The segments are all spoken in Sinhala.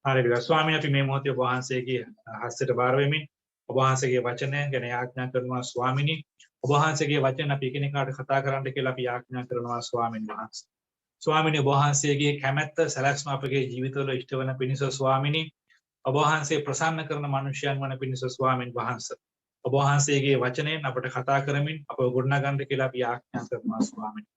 හරියට ස්වාමීන් අපි මේ මොහොතේ ඔබ වහන්සේගේ හස්තයට බාර වෙමින් ඔබ වහන්සේගේ වචනය ගැන ආඥා කරනවා ස්වාමිනී. ඔබ වහන්සේගේ වචන අපි එකිනෙකාට කතා කරන්න කියලා අපි ආඥා කරනවා ස්වාමීන් වහන්සේ. ස්වාමිනී ඔබ වහන්සේගේ කැමැත්ත සැලැස්ම අපගේ ජීවිතවල ඉෂ්ට වන පිණිස ස්වාමිනී. ඔබ වහන්සේ ප්‍රසන්න කරන මනුෂ්‍යයන් වන පිණිස ස්වාමීන් වහන්සේ. ඔබ වහන්සේගේ වචනයෙන් අපට කතා කරමින් අපව ගොඩනගන්න කියලා අපි ආඥා කරනවා ස්වාමිනී.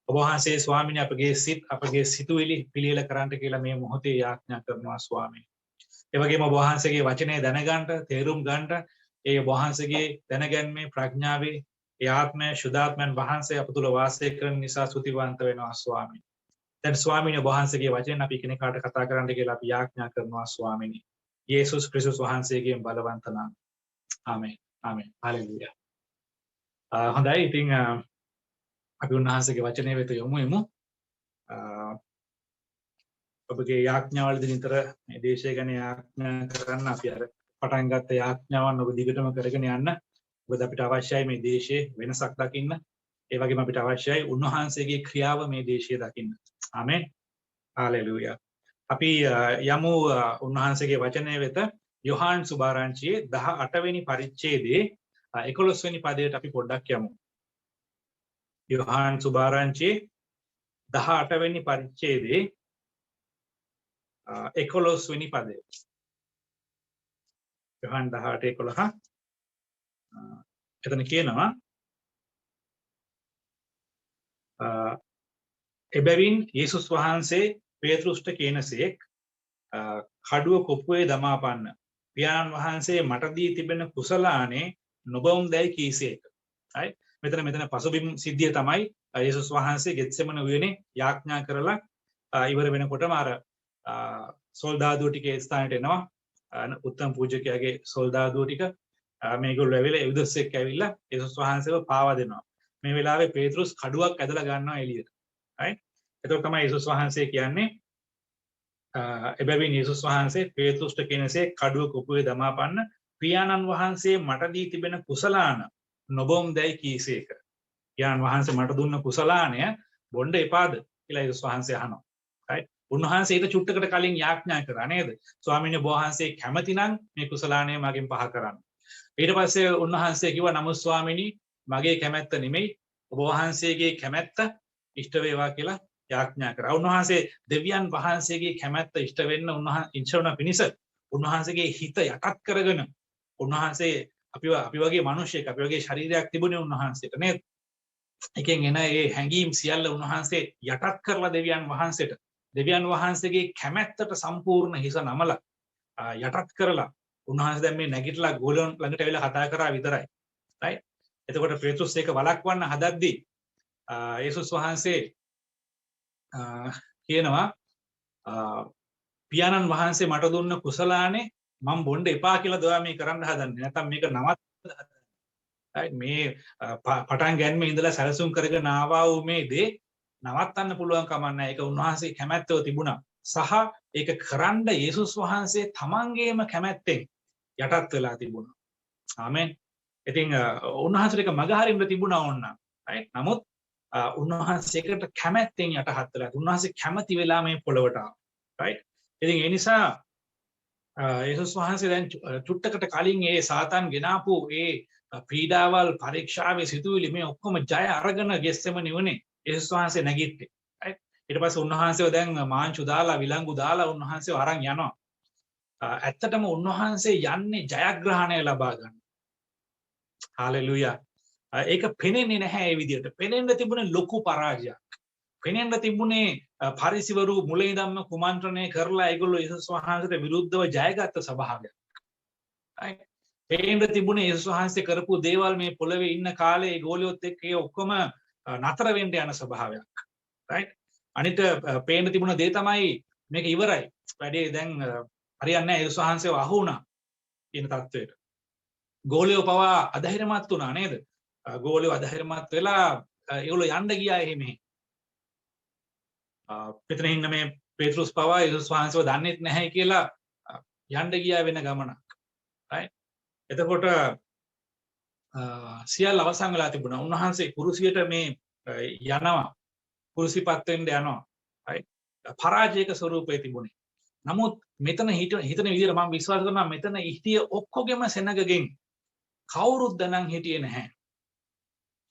ඔබ වහන්සේ ස්වාමිනී අපගේ සිත් අපගේ සිතුවිලි පිළියෙල කරන්නට කියලා මේ මොහොතේ ආඥා කරනවා ස්වාමිනී. ඒ වගේම ඔබ වහන්සේගේ වචනේ දැනගන්න, තේරුම් ගන්න, ඒ ඔබ වහන්සේගේ දැනගැන්මේ ප්‍රඥාවේ ඒ ආත්මය සුදාත්මයන් වහන්සේ අප තුළ වාසය කරන නිසා ස්තුතිවන්ත වෙනවා ස්වාමිනී. දැන් ස්වාමිනී ඔබ වහන්සේගේ වචනෙන් අපි කෙනෙකුට කතා කරන්න කියලා අපි ආඥා කරනවා ස්වාමිනී. යේසුස් ක්‍රිස්තුස් වහන්සේගේ බලවන්ත නාමයෙන්. ආමෙන්. ආමෙන්. හalleluya. හොඳයි. ඉතින් අපි උන්වහන්සේගේ වචනය වෙත යමු. ඔබගේ යාඥාවලදී නිතර මේ දේශය ගැන යාඥා කරන්න අපි අර පටන් ගත්ත යාඥාවන් ඔබ දිගටම කරගෙන යන්න. මොකද අපිට අවශ්‍යයි මේ දේශයේ වෙනසක් දකින්න. ඒ වගේම අපිට අවශ්‍යයි උන්වහන්සේගේ ක්‍රියාව මේ දේශයේ දකින්න. ආමෙන්. හalleluya. අපි යමු උන්වහන්සේගේ වචනය වෙත. යොහාන් සුභාරංචියේ 18 වෙනි පරිච්ඡේදයේ 11 වෙනි පදයට අපි පොඩ්ඩක් යමු. යොහාන් සුභාරංචියේ 18 වෙනි පරිච්ඡේදයේ 11 වෙනි පදය. යොහාන් 18:11 එතන කියනවා එබැවින් යේසුස් වහන්සේ පේතෘස්ට කියනසේක් කඩුව කොපුවේ දමාපන්න පියාණන් වහන්සේ මට දී තිබෙන කුසලානේ නොබවුන් දැයි කීසේක. right මෙතන පසුබිම් සිද්ධිය තමයි යේසුස් වහන්සේ ගෙත්සෙමන උයනේ යාඥා කරලා ඉවර වෙනකොටම අර සොල්දාදුව ටික ඒ ස්ථානට එනවා. උත්තම පූජකයාගේ සොල්දාදුව ටික මේගොල්ලෝ ඇවිල්ලා යුදස්සෙක් ඇවිල්ලා යේසුස් වහන්සේව පාවා දෙනවා. මේ වෙලාවේ පේතෘස් කඩුවක් ඇදලා ගන්නවා එළියට. right එතකොට තමයි යේසුස් වහන්සේ කියන්නේ එබැවින් යේසුස් වහන්සේ පේතෘස්ට කියනසේ කඩුව කොපුවේ දමාපන්න පියාණන් වහන්සේ මට දී තිබෙන කුසලාන නොබොම් දැයි කීසේක. පියාණන් වහන්සේ මට දුන්න කුසලානය බොණ්ඩ එපාද කියලා යේසුස් වහන්සේ අහනවා. right උන්වහන්සේ ඊට චුට්ටකට කලින් යාඥා කරා නේද? ස්වාමීන් වහන්සේ කැමති නම් මේ කුසලානය මගෙන් පහ කරන්න. ඊට පස්සේ උන්වහන්සේ කිව්වා නමුත් ස්වාමීනි මගේ කැමැත්ත නෙමෙයි ඔබ වහන්සේගේ කැමැත්ත ඉෂ්ට වේවා කියලා යාඥා කරා. උන්වහන්සේ දෙවියන් වහන්සේගේ කැමැත්ත ඉෂ්ට වෙන්න උන්වහන්සේ පිණිස උන්වහන්සේගේ හිත යටත් කරගෙන උන්වහන්සේ අපි වගේ මිනිහෙක් අපි වගේ ශරීරයක් තිබුණේ උන්වහන්සේට නේද? එකෙන් එන ඒ හැඟීම් සියල්ල උන්වහන්සේ යටත් කරලා දෙවියන් වහන්සේගේ කැමැත්තට සම්පූර්ණ හිස නමලා යටත් කරලා උන්වහන්සේ දැන් මේ නැගිටලා ගෝලයන් ළඟට ඇවිල්ලා කතා කරා විතරයි. right එතකොට පේතෘස් ඒක වළක්වන්න හදද්දී යේසුස් වහන්සේ කියනවා පියාණන් වහන්සේ මට දුන්න කුසලානේ මම බොණ්ඩ එපා කියලා දොයා මේ කරන්න හදන්නේ. නැත්නම් මේක නවත්තන්න හදන්නේ. right මේ පටන් ගැනීම ඉඳලා සැලසුම් කරගෙන ආවා වූ මේ දේ නවත්තන්න පුළුවන් කමක් නැහැ. ඒක උන්වහන්සේ කැමැත්තව තිබුණා. සහ ඒක කරන්න යේසුස් වහන්සේ තමන්ගේම කැමැත්තෙන් යටත් වෙලා තිබුණා. ආමෙන්. ඉතින් උන්වහන්සේට ඒක මගහරින්න තිබුණා ඕන්න. right නමුත් උන්වහන්සේකට කැමැත්තෙන් යටහත් වෙලා උන්වහන්සේ කැමති වෙලා මේ පොළවට ආවා. right ඉතින් ඒ නිසා යේසුස් වහන්සේ දැන් චුට්ටකට කලින් ඒ සාතන් ගෙනාපු ඒ පීඩාවල් පරීක්ෂාවේ සිදුවිලි මේ ඔක්කොම ජය අරගෙන ගෙස්සෙමනි වුණේ යේසුස් වහන්සේ නැගිට්ටේ. right ඊට පස්සේ උන්වහන්සේව දැන් මාංචු දාලා විලංගු දාලා උන්වහන්සේව අරන් යනවා. ඇත්තටම උන්වහන්සේ යන්නේ ජයග්‍රහණය ලබා ගන්න. හalleluya. ඒක පෙනෙන්නේ නැහැ ඒ විදිහට. පෙනෙන්න තිබුණේ ලොකු පරාජයක්. පෙනෙන්න තිබුණේ පරිසිවරු මුලින් ඉඳන්ම කුමන්ත්‍රණය කරලා ඒගොල්ලෝ යේසුස් වහන්සේට විරුද්ධව ජයගත්ත ස්වභාවයක්. right පෙනෙන්න තිබුණේ යේසුස් වහන්සේ කරපු දේවල් මේ පොළවේ ඉන්න කාලේ ඒ ගෝලියොත් එක්ක ඒ ඔක්කොම නතර වෙන්න යන ස්වභාවයක්. right අනිත් පේන්න තිබුණ දේ තමයි මේක ඉවරයි. වැඩේ දැන් හරියන්නේ නැහැ යේසුස් වහන්සේව අහු වුණා කියන තත්වයට. ගෝලියෝ පවා අධෛර්යමත් වුණා නේද? ගෝලියෝ අධෛර්යමත් වෙලා ඒගොල්ලෝ යන්න ගියා එහෙම. පිටරින් ඉන්න මේ පේතෘස් පවා යේසුස් වහන්සේව දන්නෙත් නැහැ කියලා යන්න ගියා වෙන ගමනක්. right එතකොට සියල්ල අවසන් වෙලා තිබුණා. උන්වහන්සේ කුරුසියට මේ යනවා. කුරුසිපත් වෙන්න යනවා. right පරාජයක ස්වරූපේ තිබුණේ. නමුත් මෙතන හිතන විදිහට මම විශ්වාස කරනවා මෙතන හිටිය ඔක්කොගෙම සෙනගගෙන් කවුරුත් දැනන් හිටියේ නැහැ.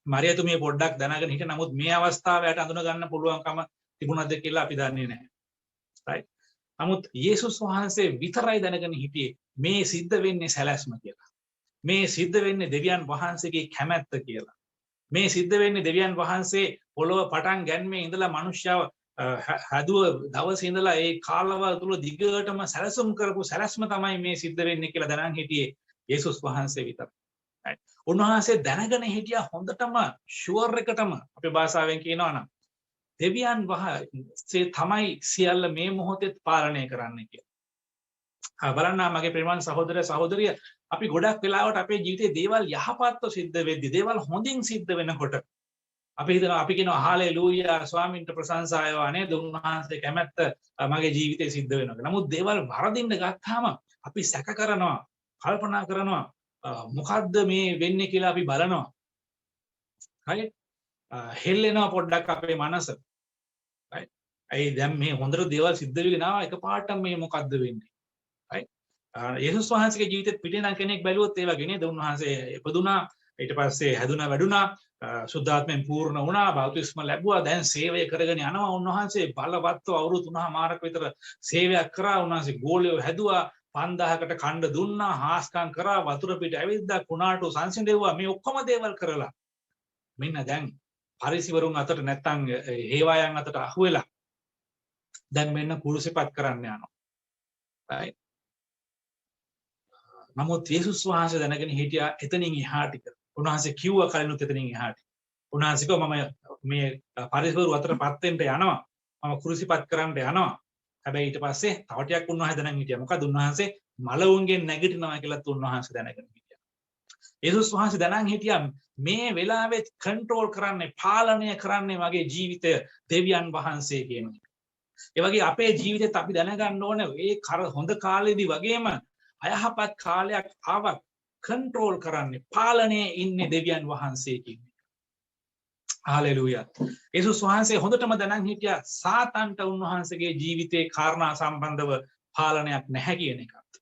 මරියතුමිය පොඩ්ඩක් දැනගෙන හිටිය නමුත් මේ අවස්ථාවට අඳුන ගන්න පුළුවන්කම තිබුණාද කියලා අපි දන්නේ නැහැ. right? නමුත් යේසුස් වහන්සේ විතරයි දැනගෙන හිටියේ මේ සිද්ධ වෙන්නේ සැලැස්ම කියලා. මේ සිද්ධ වෙන්නේ දෙවියන් වහන්සේගේ කැමැත්ත කියලා. මේ සිද්ධ වෙන්නේ දෙවියන් වහන්සේ පොළොව පටන් ගැන්මේ ඉඳලා මිනිස්යාව හැදුව දවසේ ඉඳලා ඒ කාලවල තුල දිගටම සැලසුම් කරපු සැලැස්ම තමයි මේ සිද්ධ වෙන්නේ කියලා දැනන් හිටියේ යේසුස් වහන්සේ විතරයි. right? උන්වහන්සේ දැනගෙන හිටියා හොඳටම ෂුවර් එකටම අපේ භාෂාවෙන් කියනවා නම් දෙවියන් වහන්සේ තමයි සියල්ල මේ මොහොතේ පාලනය කරන්නේ කියලා. බලන්න මගේ ප්‍රේමවත් සහෝදර සහෝදරිය අපි ගොඩක් වෙලාවට අපේ ජීවිතේ දේවල් යහපත්ව සිද්ධ වෙද්දි දේවල් හොඳින් සිද්ධ වෙනකොට අපි හිතනවා අපි කියනවා හාලෙලූයා ස්වාමීන්ට ප්‍රශංසා වේවා නේද උන්වහන්සේ කැමැත්ත මගේ ජීවිතේ සිද්ධ වෙනවා. නමුත් දේවල් වරදින්න ගත්තාම අපි සැක කරනවා කල්පනා කරනවා මොකද්ද මේ වෙන්නේ කියලා අපි බලනවා. right? හෙල්ලෙනවා පොඩ්ඩක් අපේ මනස. right? ඒ දැන් මේ හොඳට දේවල් සිද්ධ වෙගෙන ආවා එකපාරටම මේ මොකද්ද වෙන්නේ? right? යේසුස් වහන්සේගේ ජීවිතෙත් පිටින් නම් කෙනෙක් බැලුවොත් ඒ වගේ නේද? උන්වහන්සේ ඉපදුනා ඊට පස්සේ හැදුනා වැඩුණා සුද්ධාත්මයෙන් පූර්ණ වුණා බෞතිස්ම ලැබුවා දැන් සේවය කරගෙන යනවා උන්වහන්සේ බලවත්ව අවුරුදු 3මාරක විතර සේවයක් කරා උන්වහන්සේ ගෝලියෝ හැදුවා 5000කට කණ්ඩ දුන්නා හාස්කම් කරා වතුර පිට ඇවිද්දා කුණාටු සංසිඳෙව්වා මේ ඔක්කොම දේවල් කරලා මෙන්න දැන් පරිසිවරුන් අතට නැත්තම් හේවායන් අතට අහුවෙලා දැන් මෙන්න කුරුසිපත් කරන්න යනවා. right? නමුත් යේසුස් වහන්සේ දැනගෙන හිටියා එතනින් එහාට උන්වහන්සේ කිව්වා කලිනුත් එතනින් එහාට. උන්වහන්සේ කිව්වා මම මේ පරිසවරු අතරපත් වෙන්න යනවා. මම කුරුසිපත් කරන්න යනවා. හැබැයි ඊට පස්සේ තව ටිකක් උන්වහන්සේ දැනගෙන හිටියා. මොකද උන්වහන්සේ මලවුන්ගෙන් නැගිටිනවා කියලාත් උන්වහන්සේ දැනගෙන හිටියා. යේසුස් වහන්සේ දැනන් හිටියා මේ වෙලාවේ කන්ට්‍රෝල් කරන්නේ පාලනය කරන්නේ මගේ ජීවිතය දෙවියන් වහන්සේ කියන එක. ඒ වගේ අපේ ජීවිතෙත් අපි දැනගන්න ඕනේ ඒ හොඳ කාලෙදී වගේම අයහපත් කාලයක් ආවත් කන්ට්‍රෝල් කරන්නේ පාලනයේ ඉන්නේ දෙවියන් වහන්සේ කියන්නේ. හාලෙලූයා. යේසුස් වහන්සේ හොඳටම දැනන් හිටියා සාතන්ට උන්වහන්සේගේ ජීවිතේ කාරණා සම්බන්ධව පාලනයක් නැහැ කියන එකත්.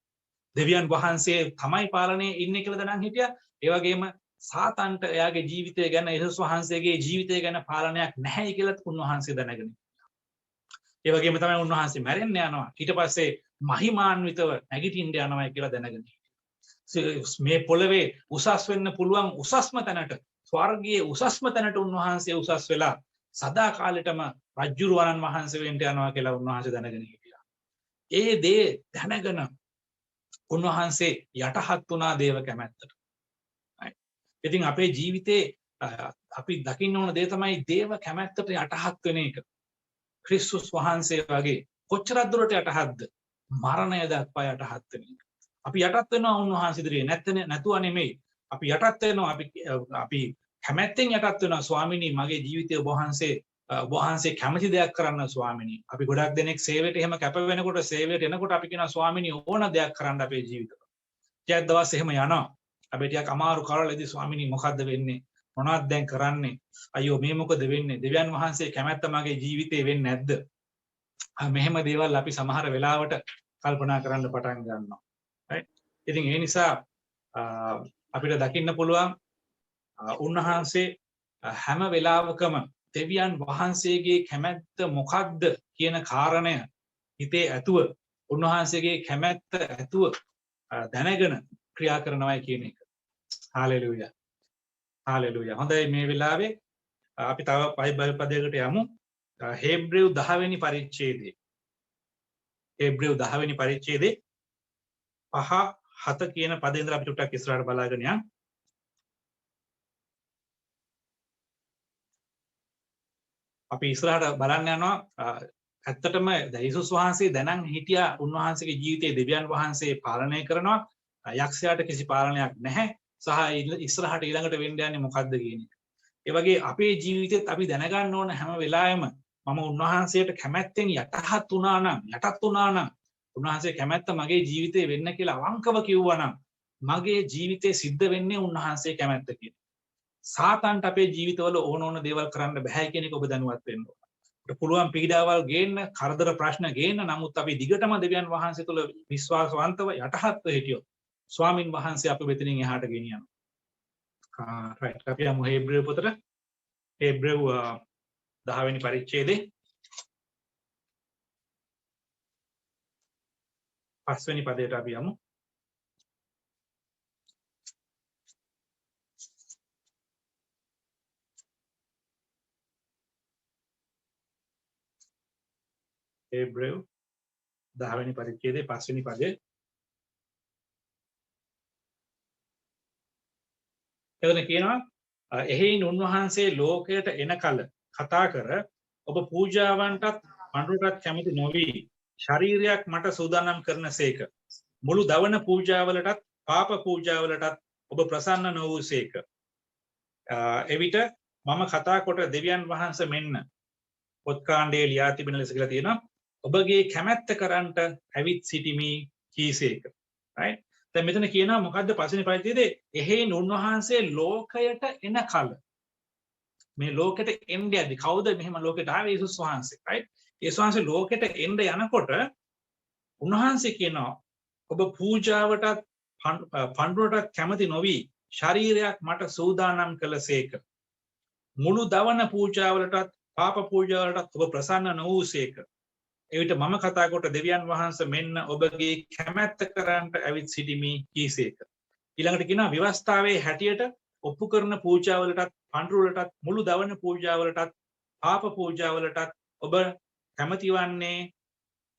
දෙවියන් වහන්සේ තමයි පාලනයේ ඉන්නේ කියලා දැනන් හිටියා. ඒ වගේම සාතන්ට එයාගේ ජීවිතය ගැන යේසුස් වහන්සේගේ ජීවිතය ගැන පාලනයක් නැහැ කියලාත් උන්වහන්සේ දැනගෙන හිටියා. ඒ වගේම තමයි උන්වහන්සේ මැරෙන්න යනවා. ඊට පස්සේ මහිමාන්විතව නැගිටින්න යනවා කියලා දැනගෙන මේ පොළවේ උසස් වෙන්න පුළුවන් උසස්ම තැනට ස්වර්ගයේ උසස්ම තැනට උන්වහන්සේ උසස් වෙලා සදා කාලෙටම රජ්ජුරුවණන් වහන්සේ වෙන්න යනවා කියලා උන්වහන්සේ දැනගෙන හිටියා. ඒ දේ දැනගෙන උන්වහන්සේ යටහත් වුණා දේව කැමැත්තට. ඉතින් අපේ ජීවිතේ අපි දකින්න ඕන දේ තමයි දේව කැමැත්තට යටහත් වෙන එක. ක්‍රිස්තුස් වහන්සේ වගේ කොච්චරක් දුරට යටහත්ද? මරණය දක්වා යටහත් වෙන එක. අපි යටත් වෙනවා උන්වහන්සේ ඉදිරියේ නැතුව නෙමෙයි. අපි යටත් වෙනවා අපි කැමැත්තෙන් යටත් වෙනවා ස්වාමිනී මගේ ජීවිතය ඔබ වහන්සේ කැමති දෙයක් කරන්න ස්වාමිනී. අපි ගොඩක් දෙනෙක් සේවයට එහෙම කැප වෙනකොට සේවයට එනකොට අපි කියනවා ස්වාමිනී ඕන දෙයක් කරන්න අපේ ජීවිතවල. ටිකක් දවස් එහෙම යනවා. අපි ටිකක් අමාරු කාලෙදී ස්වාමිනී මොකද්ද වෙන්නේ? මොනවද දැන් කරන්නේ? අයියෝ මේ මොකද වෙන්නේ? දෙවියන් වහන්සේ කැමැත්ත මගේ ජීවිතේ වෙන්නේ නැද්ද? මෙහෙම දේවල් අපි සමහර වෙලාවට කල්පනා කරන්න පටන් ගන්නවා. right? ඉතින් ඒ නිසා අපිට දකින්න පුළුවන් උන්වහන්සේ හැම වෙලාවකම දෙවියන් වහන්සේගේ කැමැත්ත මොකක්ද කියන කාරණය හිතේ ඇතුව උන්වහන්සේගේ කැමැත්ත ඇතුව දැනගෙන ක්‍රියා කරනවා කියන එක. හාලෙලූයා. හාලෙලූයා. හොඳයි මේ වෙලාවේ අපි තව බයිබල් පදයකට යමු. හේබ්‍රෙව් 10 වෙනි පරිච්ඡේදයේ. හේබ්‍රෙව් 10 වෙනි පරිච්ඡේදයේ 5-7 කියන පදේ ඉඳලා අපි ටිකක් ඉස්සරහට බලාගෙන යමු. අපි ඉස්සරහට බලන්න යනවා ඇත්තටම යේසුස් වහන්සේ දැනන් හිටියා උන්වහන්සේගේ ජීවිතයේ දෙවියන් වහන්සේ පාලනය කරනවා. යක්ෂයාට කිසි පාලනයක් නැහැ. සහ ඉස්සරහට ඊළඟට වෙන්න යන්නේ මොකද්ද කියන එක. ඒ වගේ අපේ ජීවිතෙත් අපි දැනගන්න ඕන හැම වෙලාවෙම මම උන්වහන්සේට කැමැත්තෙන් යටහත් වුණා නම් උන්වහන්සේ කැමැත්ත මගේ ජීවිතේ වෙන්න කියලා අවංකව කිව්වා නම් මගේ ජීවිතේ සිද්ධ වෙන්නේ උන්වහන්සේ කැමැත්ත කියන. සාතන්ට අපේ ජීවිතවල ඕන දේවල් කරන්න බෑ කියන එක ඔබ දැනුවත් වෙන්න ඕන. පුළුවන් පීඩාවල් ගේන්න, කරදර ප්‍රශ්න ගේන්න. නමුත් අපි දිගටම දෙවියන් වහන්සේ තුළ විශ්වාසවන්තව යටහත්ව හිටියොත් ස්වාමින් වහන්සේ අපි මෙතනින් එහාට ගෙනියනවා. රයිට්. අපි යමු හේබ්‍රෙව් පොතට. හේබ්‍රෙව් 10 වෙනි පරිච්ඡේදයේ 5 වෙනි පදයට අපි යමු. හේබ්‍රෙව් 10 වෙනි පරිච්ඡේදයේ 5 වෙනි පදය. එතන කියනවා එහෙයින් උන්වහන්සේ ලෝකයට එන කල කතා කර ඔබ පූජාවන්ටත් පඬුරටත් කැමති නොවි ශරීරයක් මට සූදානම් කරනසේක. මුළු දවන පූජාවලටත් පාප පූජාවලටත් ඔබ ප්‍රසන්න නොවූසේක. එවිට මම කතා කොට දෙවියන් වහන්සේ මෙන්න පොත් කාණ්ඩයේ ලියා තිබෙන ලෙස කියලා තියෙනවා. ඔබගේ කැමැත්ත කරන්ට ඇවිත් සිටිමි කීසේක. right? දැන් මෙතන කියනවා මොකද්ද පස්වෙනි පරිච්ඡේදයේ එහෙයින් උන්වහන්සේ ලෝකයට එන කල මේ ලෝකෙට එන්නේ යද්දි කවුද මෙහෙම ලෝකෙට ආවේ? යේසුස් වහන්සේ. right? යේසුස් වහන්සේ ලෝකෙට එන්න යනකොට උන්වහන්සේ කියනවා ඔබ පූජාවටත් පඬුරටත් කැමති නොවි ශරීරයක් මට සූදානම් කළසේක. මුළු දවන පූජාවලටත් පාප පූජාවලටත් ඔබ ප්‍රසන්න නොවූසේක. එවිට මම කතා කොට දෙවියන් වහන්සේ මෙන්න ඔබගේ කැමැත්ත කරන්ට ඇවිත් සිටිමි කීසේක. ඊළඟට කියනවා විවස්ථාවේ හැටියට ඔප්පු කරන පූජාවලටත් පඬුරටත් මුළු දවන පූජාවලටත් පාප පූජාවලටත් ඔබ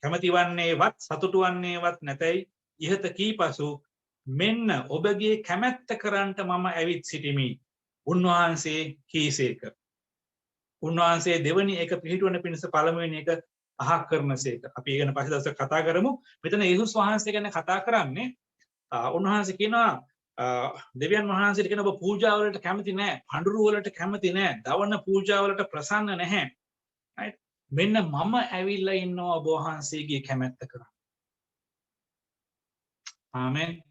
කැමතිවන්නේවත් සතුටු වන්නේවත් නැතයි ඉහත කීපසු මෙන්න ඔබගේ කැමැත්ත කරන්ට මම ඇවිත් සිටිමි උන්වහන්සේ කීසේක. උන්වහන්සේ දෙවනි එක පිළිටුවන පිණිස පළමුවෙනි එක අහක් කරනසේක. අපි ඒ ගැන පස්සේ දවසක කතා කරමු. මෙතන යේසුස් වහන්සේ ගැන කතා කරන්නේ උන්වහන්සේ කියනවා දෙවියන් වහන්සේට කියන ඔබ පූජාවලට කැමති නැහැ, පඬුරු වලට කැමති නැහැ, දවන පූජාවලට ප්‍රසන්න නැහැ. right? මෙන්න මම ඇවිල්ලා ඉන්නවා ඔබ වහන්සේගේ කැමැත්ත කරන්න. ආමෙන්.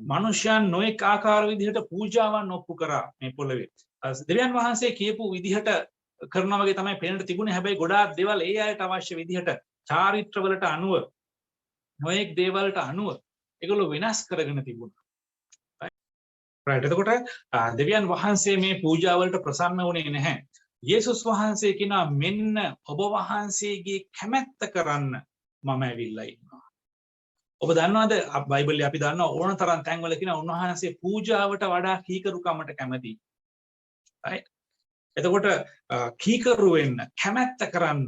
මනුෂ්‍යයන් නොඑක ආකාර විදිහට පූජාවන් ඔප්පු කරා මේ පොළවේ. දෙවියන් වහන්සේ කියපු විදිහට කරනවා වගේ තමයි පේන්නට තිබුණේ. හැබැයි ගොඩාක් දේවල් ඒ අයට අවශ්‍ය විදිහට චාරිත්‍රවලට අනුව නොඑක් දේවල්ට අනුව ඒගොල්ලෝ වෙනස් කරගෙන තිබුණා. right? එතකොට දෙවියන් වහන්සේ මේ පූජාවලට ප්‍රසන්න වුණේ නැහැ. යේසුස් වහන්සේ කියනවා මෙන්න ඔබ වහන්සේගේ කැමැත්ත කරන්න මම ඇවිල්ලා ඉන්නවා. ඔබ දන්නවද බයිබලයේ අපි දන්නවා ඕන තරම් තැන්වල කියනවා උන්වහන්සේ පූජාවට වඩා කීකරුකමට කැමතියි. right? එතකොට කීකරු වෙන්න කැමැත්ත කරන්න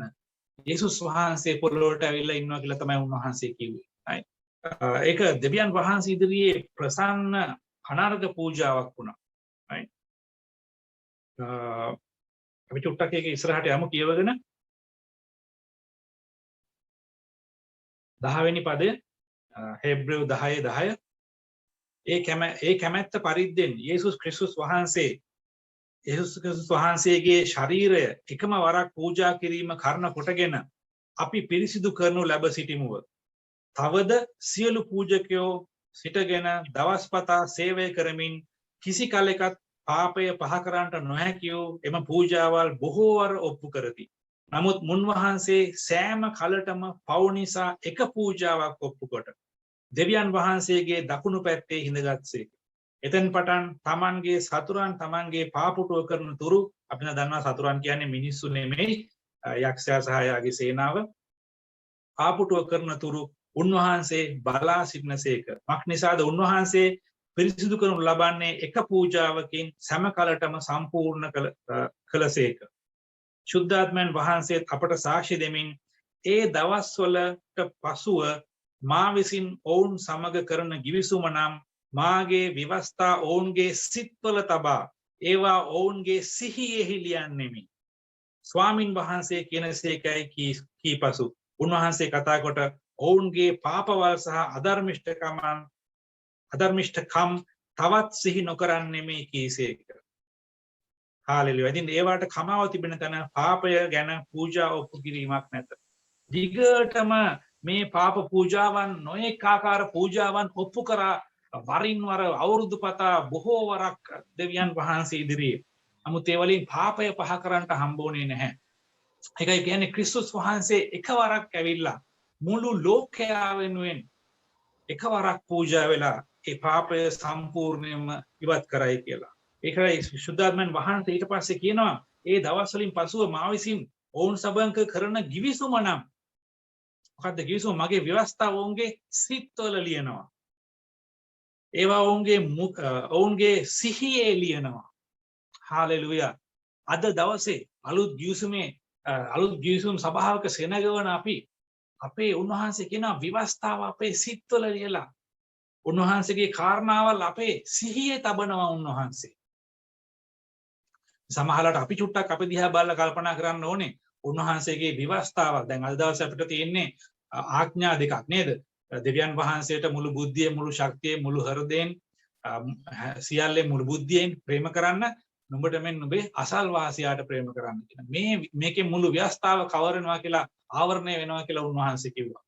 යේසුස් වහන්සේ පොළොවට ඇවිල්ලා ඉන්නවා කියලා තමයි උන්වහන්සේ කිව්වේ. right? ඒක දෙවියන් වහන්සේ ඉදිරියේ ප්‍රසන්න අනාර්ග පූජාවක් වුණා. right? අපි චුට්ටක් එක ඉස්සරහට යමු කියවගෙන 10 වෙනි පදය හේබ්‍රෙව් 10:10 ඒ කැමැත්ත පරිද්දෙන් යේසුස් ක්‍රිස්තුස් වහන්සේගේ ශරීරය එකම වරක් පූජා කිරීම කරන කොටගෙන අපි පිරිසිදු කරනු ලැබ සිටිමුව. තවද සියලු පූජකයෝ සිටගෙන දවස්පතා සේවය කරමින් කිසි කලෙකත් පාපය පහ කරන්නට නොහැකි වූ එම පූජාවල් බොහෝ වර ඔප්පු කරති. නමුත් මුන්වහන්සේ සෑම කලටම පව් නිසා එක පූජාවක් ඔප්පු කොට දෙවියන් වහන්සේගේ දකුණු පැත්තේ හිඳගත්සේක. එතෙන් පටන් තමන්ගේ සතුරන් තමන්ගේ පාපුටුව කරන තුරු අපි දන්නවා සතුරන් කියන්නේ මිනිස්සු නෙමෙයි යක්ෂයා සහ යාගේ සේනාව. පාපුටුව කරන තුරු උන්වහන්සේ බලා සිටිනසේක. මක් නිසාද උන්වහන්සේ පිරිසිදු කරනු ලබන්නේ එක පූජාවකින් සෑම කලටම සම්පූර්ණ කළසේක. ශුද්ධාත්මයන් වහන්සේ අපට සාක්ෂි දෙමින් ඒ දවස්වලට පසුව මා විසින් ඔවුන් සමග කරන ගිවිසුම නම් මාගේ විවස්ථා ඔවුන්ගේ සිත්වල තබා ඒවා ඔවුන්ගේ සිහියෙහි ලියන්නෙමි. ස්වාමින් වහන්සේ කියනසේකයි කීපසු උන්වහන්සේ කතා කොට ඔවුන්ගේ පාපවල් සහ අධර්මිෂ්ඨකම් තවත් සිහි නොකරන්නෙමි කීසේක. හාලෙලුයා. ඉතින් ඒවට කමාව තිබෙන තැන පාපය ගැන පූජා ඔප්පු කිරීමක් නැත. දිගටම මේ පාප පූජාවන් නොඑක ආකාර පූජාවන් ඔප්පු කරා වරින් වර අවුරුදු පතා බොහෝ වරක් දෙවියන් වහන්සේ ඉදිරියේ. නමුත් ඒ වලින් පාපය පහ කරන්නට හම්බුනේ නැහැ. ඒකයි කියන්නේ ක්‍රිස්තුස් වහන්සේ එකවරක් ඇවිල්ලා මුළු ලෝකයා වෙනුවෙන් එකවරක් පූජා වෙලා ඒ පාපය සම්පූර්ණයෙන්ම ඉවත් කරයි කියලා. ඒකයි සුද්ධාත්මයන් වහන්සේ ඊට පස්සේ කියනවා ඒ දවස් වලින් පසුව මා විසින් ඔවුන් සබංක කරන ගිවිසුම නම් මොකද්ද ගිවිසුම? මගේ ව්‍යවස්ථාව ඔවුන්ගේ සිත්වල ලියනවා. ඒවා ඔවුන්ගේ සිහියේ ලියනවා. හාලෙලුයා. අද දවසේ අලුත් ගිවිසුම් සභාවක සෙනගවන අපි අපේ උන්වහන්සේ කියන විවස්ථාව අපේ සිත්වල ලියලා උන්වහන්සේගේ කාරණාවල් අපේ සිහියේ තබනවා උන්වහන්සේ. සමහරවිට අපි චුට්ටක් අපි දිහා බලලා කල්පනා කරන්න ඕනේ උන්වහන්සේගේ විවස්ථාවල්. දැන් අද දවසේ අපිට තියෙන්නේ ආඥා දෙකක් නේද? දෙවියන් වහන්සේට මුළු බුද්ධිය මුළු ශක්තිය මුළු හෘදයෙන් සියල්ලේ මුළු බුද්ධියෙන් ප්‍රේම කරන්න, නුඹට මෙන් නුඹේ අසල්වාසියාට ප්‍රේම කරන්න කියන මේකේ මුළු ව්‍යවස්ථාව කවර් වෙනවා කියලා ආවරණය වෙනවා කියලා උන්වහන්සේ කිව්වා.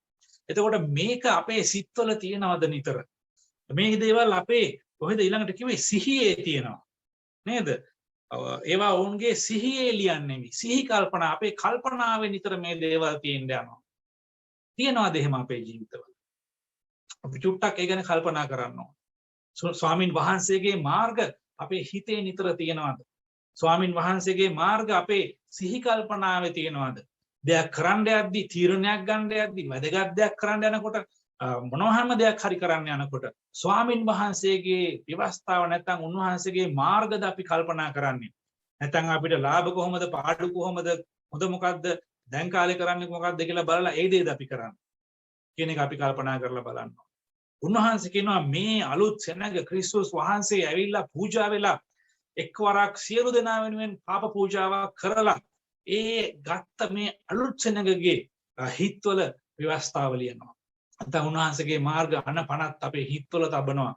එතකොට මේක අපේ සිත්වල තියෙනවද නිතර? මේ දේවල් අපේ කොහෙද ඊළඟට කිව්වේ සිහියේ තියෙනවා නේද? ඒවා ඔවුන්ගේ සිහියේ ලියන්නේ සිහි කල්පනා අපේ කල්පනාවේ නිතර මේ දේවල් තියෙන්න යනවා. තියනවාද එහෙම අපේ ජීවිතවල? අපි චුට්ටක් ඒ ගැන කල්පනා කරන්න ඕන. ස්වාමින් වහන්සේගේ මාර්ග අපේ හිතේ නිතර තියෙනවද? ස්වාමින් වහන්සේගේ මාර්ග අපේ සිහි කල්පනාවේ තියෙනවද? දෙයක් කරන්න යද්දි තීරණයක් ගන්න යද්දි වැදගත් දෙයක් කරන්න යනකොට මොනවාම දෙයක් හරි කරන්න යනකොට ස්වාමින් වහන්සේගේ ව්‍යවස්ථාව නැත්නම් උන්වහන්සේගේ මාර්ගද අපි කල්පනා කරන්නේ? නැත්නම් අපිට ලාභ කොහොමද පාඩු කොහොමද හොඳ මොකද්ද දැන් කාලේ කරන්නේ මොකද්ද කියලා බලලා ඒ දේද අපි කරන්නේ කියන එක අපි කල්පනා කරලා බලන්න. උන්වහන්සේ කියනවා මේ අලුත් සෙනඟ ක්‍රිස්තුස් වහන්සේ ඇවිල්ලා පූජා වෙලා එක්වරක් සියලු දෙනා වෙනුවෙන් පාප පූජාවක් කරලා ඒ ගත්ත මේ අලුත් සෙනඟගේ හිත්වල ව්‍යවස්ථාව ලියනවා. නැත්නම් උන්වහන්සේගේ මාර්ග අනපනත් අපේ හිත්වල තබනවා.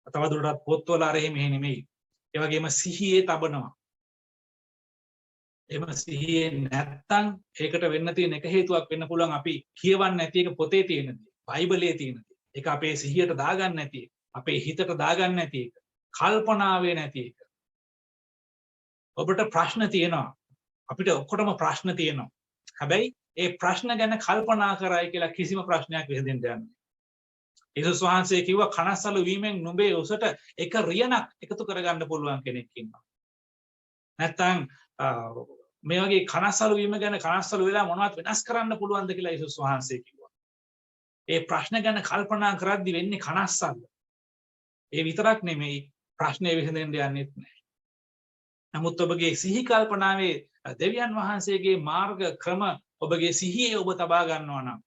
තවදුරටත් පොත්වල අර එහෙම නෙමෙයි. ඒ වගේම සිහියේ තබනවා. එහෙම සිහියේ නැත්තම් ඒකට වෙන්න තියෙන එක හේතුවක් වෙන්න පුළුවන් අපි කියවන්නේ නැති එක පොතේ තියෙන දේ, බයිබලයේ තියෙන දේ. ඒක අපේ සිහියට දාගන්න නැති එක, අපේ හිතට දාගන්න නැති එක, කල්පනාවේ නැති එක. ඔබට ප්‍රශ්න තියෙනවා. අපිට ඔක්කොටම ප්‍රශ්න තියෙනවා. හැබැයි ඒ ප්‍රශ්න ගැන කල්පනා කරයි කියලා කිසිම ප්‍රශ්නයක් විසඳෙන්න යන්නේ නැහැ. යේසුස් වහන්සේ කිව්වා කනස්සලු වීමෙන් නුඹේ උසට එක රියනක් එකතු කරගන්න පුළුවන් කෙනෙක් ඉන්නවා. නැත්තම් මේ වගේ කනස්සලු වීම ගැන කනස්සලු වෙලා මොනවද වෙනස් කරන්න පුළුවන්ද කියලා යේසුස් වහන්සේ කිව්වා. ඒ ප්‍රශ්න ගැන කල්පනා කරද්දි වෙන්නේ කනස්සල්ල. ඒ විතරක් නෙමෙයි ප්‍රශ්නේ විසඳෙන්න යන්නේත් නැහැ. නමුත් ඔබගේ සිහි කල්පනාවේ දෙවියන් වහන්සේගේ මාර්ග ක්‍රම ඔබගේ සිහියේ ඔබ තබා ගන්නවා නම්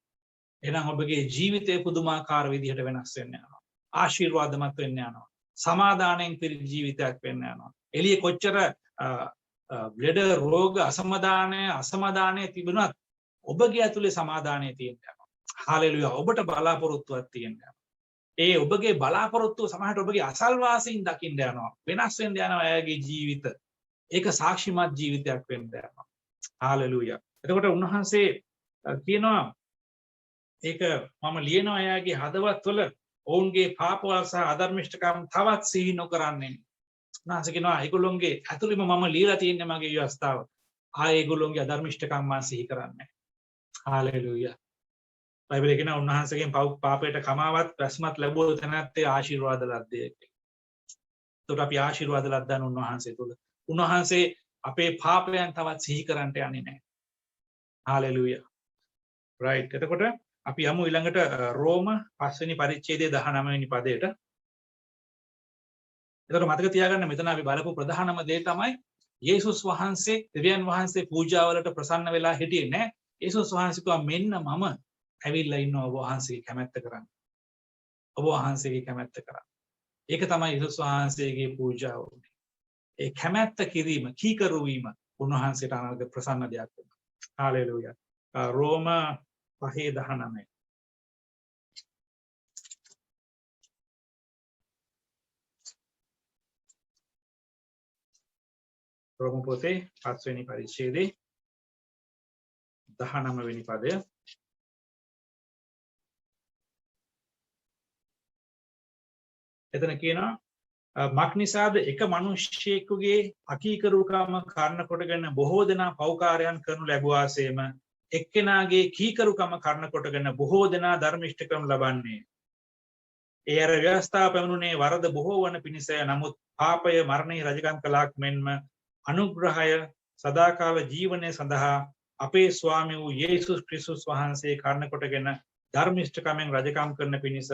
එහෙනම් ඔබගේ ජීවිතය පුදුමාකාර විදිහට වෙනස් වෙන්න යනවා. ආශිර්වාදමත් වෙන්න යනවා. සමාදානයෙන් පිරි ජීවිතයක් වෙන්න යනවා. එළියේ කොච්චර ලෙඩ රෝග අසමාදානය තිබුණත් ඔබගේ ඇතුලේ සමාදානය තියෙන්න යනවා. හාලෙලුයා. ඔබට බලාපොරොත්තුවක් තියෙන්න යනවා. ඒ ඔබගේ බලාපොරොත්තුව සමහරට ඔබගේ අසල්වාසීන් දකින්න යනවා. වෙනස් වෙන්න යනවා එයාගේ ජීවිත. ඒක සාක්ෂිමත් ජීවිතයක් වෙන්න යනවා. හාලෙලුයා. එතකොට උන්වහන්සේ කියනවා ඒක මම ලියනවා එයාගේ හදවත්වල ඔවුන්ගේ පාපවල සහ අධර්මිෂ්ඨකම් තවත් සිහි නොකරන්නේ. උන්වහන්සේ කියනවා ඒගොල්ලොන්ගේ ඇතුළෙම මම ලියලා තියෙන්නේ මගේ ව්‍යවස්ථාව. ඒගොල්ලොන්ගේ අධර්මිෂ්ඨකම් මම සිහි කරන්නේ. හාලෙලුයා. බයිබලයේ කියනවා උන්වහන්සේගෙන් පාපයට කමාවත් රැස්මත් ලැබුවොත් නැත්තේ ආශිර්වාද ලද්දේ. ඒකට අපි ආශිර්වාද ලද්දන උන්වහන්සේ තුල. උන්වහන්සේ අපේ පාපයන් තවත් සිහි කරන්නට යන්නේ නැහැ. හාලෙලුයා. රයිට්. එතකොට අපි යමු ඊළඟට රෝම 5 වෙනි පරිච්ඡේදයේ 19 වෙනි පදයට. එතකොට මතක තියාගන්න මෙතන අපි බලපු ප්‍රධානම දේ තමයි යේසුස් වහන්සේ දෙවියන් වහන්සේ පූජාවලට ප්‍රසන්න වෙලා හිටියේ නෑ. යේසුස් වහන්සේ කිව්වා මෙන්න මම ඇවිල්ලා ඉන්නවා ඔබ වහන්සේගේ කැමැත්ත කරන්න. ඔබ වහන්සේගේ කැමැත්ත කරන්න. ඒක තමයි යේසුස් වහන්සේගේ පූජාව උනේ. ඒ කැමැත්ත කිරීම, කීකරු වීම උන්වහන්සේට අනර්ග ප්‍රසන්න දෙයක් වෙනවා. හාලෙලුයා. රෝම 5:19. රෝම පොතේ 5 වෙනි පරිච්ඡේදයේ 19 වෙනි පදය. එතන කියනවා මක්නිසාද එක මිනිසෙකුගේ අකීකරුකම කාරණ කොටගෙන බොහෝ දෙනා පෞකාරයන් කරනු ලැබුවාසේම එක්කෙනාගේ කීකරුකම කාරණ කොටගෙන බොහෝ දෙනා ධර්මිෂ්ඨකම් ලබන්නේ. ඒ අර ව්‍යවස්ථාව පැමුණුනේ වරද බොහෝ වන පිණිසය. නමුත් පාපය මරණය රජකම් කළාක් මෙන්ම අනුග්‍රහය සදාකාල ජීවනය සඳහා අපේ ස්වාමී වූ යේසුස් ක්‍රිස්තුස් වහන්සේ කාරණ කොටගෙන ධර්මිෂ්ඨකමෙන් රජකම් කරන පිණිස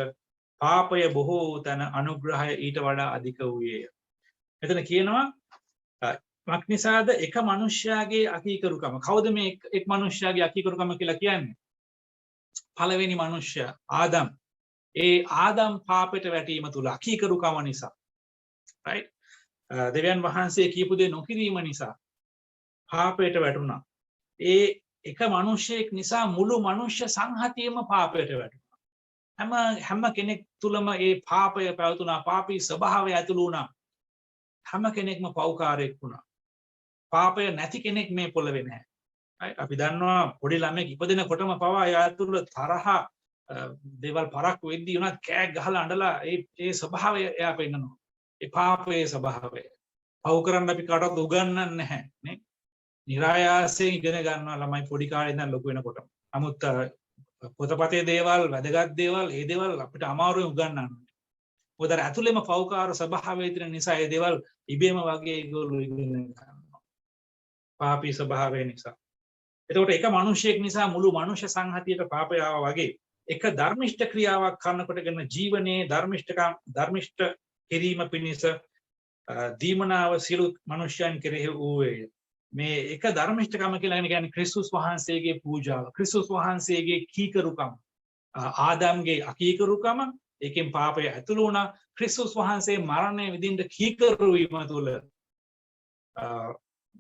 පාපය බොහෝ තන අනුග්‍රහය ඊට වඩා අධික වූයේය. මෙතන කියනවා මක්නිසාද එක මනුෂ්‍යයාගේ අකීකරුකම. කවුද මේ එක් මනුෂ්‍යයාගේ අකීකරුකම කියලා කියන්නේ? පළවෙනි මනුෂ්‍යයා ආදම්. ඒ ආදම් පාපයට වැටීම තුල අකීකරුකම නිසා, right? දෙවියන් වහන්සේ කියපු දේ නොකිරීම නිසා පාපයට වැටුණා. ඒ එක මනුෂ්‍යයෙක් නිසා මුළු මනුෂ්‍ය සංහතියම පාපයට වැටුණා. හැම කෙනෙක් තුලම ඒ පාපය පැවතුණා. පාපී ස්වභාවය ඇතුළු වුණා. හැම කෙනෙක්ම පෞකාරයෙක් වුණා. පාපය නැති කෙනෙක් මේ පොළවේ නැහැ. අපි දන්නවා පොඩි ළමෙක් ඉපදෙනකොටම පවා එයා තුළ තරහ දේවල් පරක් වෙද්දී උනත් කෑග් ගහලා අඬලා ඒ ස්වභාවය එයා පෙන්නනවා. ඒ පාපයේ ස්වභාවය. පව් කරන්න අපි කාටවත් උගන්වන්නේ නැහැ නේ. නිරායාසයෙන් ඉගෙන ගන්නවා ළමයි පොඩි කාලේ ඉඳන් ලොකු වෙනකොටම. නමුත් පොතපතේ දේවල්, වැදගත් දේවල්, ඒ දේවල් අපිට අමාරුවෙන් උගන්වන්න. මොකද අර ඇතුළේම පෞකාර ස්වභාවය තියෙන නිසා ඒ දේවල් ඉබේම වගේ ඒගොල්ලෝ ඉගෙන ගන්නවා. පාපී ස්වභාවය නිසා. එතකොට එක මිනිසෙක් නිසා මුළු මනුෂ්‍ය සංහතියට පාපය ආවා වගේ එක ධර්මිෂ්ඨ ක්‍රියාවක් කරනකොටගෙන ජීවනයේ ධර්මිෂ්ඨ කිරීම පිණිස දීමනාව සියලු මනුෂ්‍යයන් කෙරෙහි වූයේ. මේ එක ධර්මිෂ්ඨකම කියලා කියන්නේ ක්‍රිස්තුස් වහන්සේගේ පූජාව, ක්‍රිස්තුස් වහන්සේගේ කීකරුකම, ආදම්ගේ අකීකරුකම, ඒකෙන් පාපය ඇතුළු වුණා. ක්‍රිස්තුස් වහන්සේ මරණය විඳින්න කීකරු වීම තුළ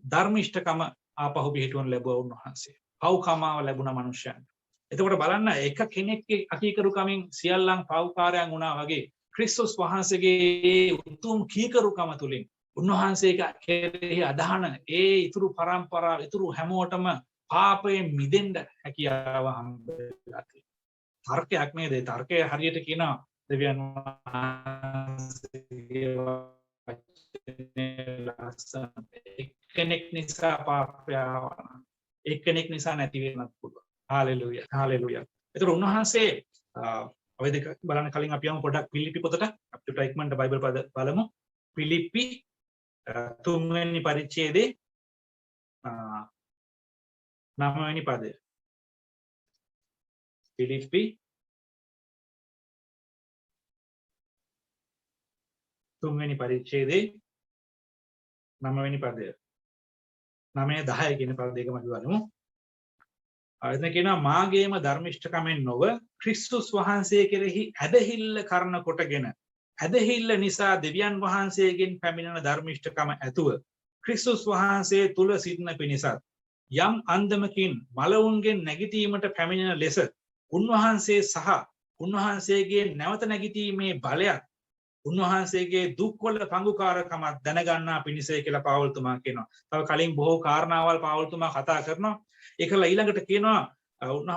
ධර්මිෂ්ඨකම ආපහු පිහිටුවන ලැබුවා උන්වහන්සේ. පව්කමාව ලැබුණ මනුෂ්‍යයන්. එතකොට බලන්න එක කෙනෙක්ගේ අකීකරුකමින් සියල්ලන් පව්කාරයන් වුණා වගේ ක්‍රිස්තුස් වහන්සේගේ උතුම් කීකරුකම තුලින් උන්වහන්සේ කෙරෙහි අදහන ඒ ඉතුරු පරම්පරාව ඉතුරු හැමෝටම පාපයෙන් මිදෙන්න හැකියාව හම්බෙලා තියෙනවා. තර්කයක් නේද? ඒ තර්කය හරියට කියනවා දෙවියන් වහන්සේගේ එක්කෙනෙක් නිසා පාපය ආවා. එක්කෙනෙක් නිසා නැති වෙන්නත් පුළුවන්. හාලෙලූයා. හාලෙලූයා. ඒතර උන්වහන්සේ ඔය දෙක බලන්න කලින් අපි යමු පොඩ්ඩක් පිලිපි පොතට. අපිට ඉක්මනට බයිබල් පද බලමු. පිලිපි 3 වෙනි පරිච්ඡේදයේ 9 වෙනි පදය. පිලිපි 3 වෙනි පරිච්ඡේදයේ 9 වෙනි පදය. 9-10 කියන පද දෙකම අපි බලමු. එතන කියනවා මාගේම ධර්මිෂ්ඨකමෙන් නොව ක්‍රිස්තුස් වහන්සේ කෙරෙහි ඇදහිල්ල කරන කොටගෙන ඇදහිල්ල නිසා දෙවියන් වහන්සේගෙන් පැමිණෙන ධර්මිෂ්ඨකම ඇතුව ක්‍රිස්තුස් වහන්සේ තුල සිටින පිණිසත් යම් අන්දමකින් මලවුන්ගෙන් නැගිටීමට පැමිණෙන ලෙස උන්වහන්සේ සහ උන්වහන්සේගේ නැවත නැගිටීමේ බලයත් උන්වහන්සේගේ දුක්වල පංගුකාරකමක් දැනගන්නා පිණිසයි කියලා පාවුල්තුමා කියනවා. තව කලින් බොහෝ කාරණාවල් පාවුල්තුමා කතා කරනවා. ඒකලා ඊළඟට කියනවා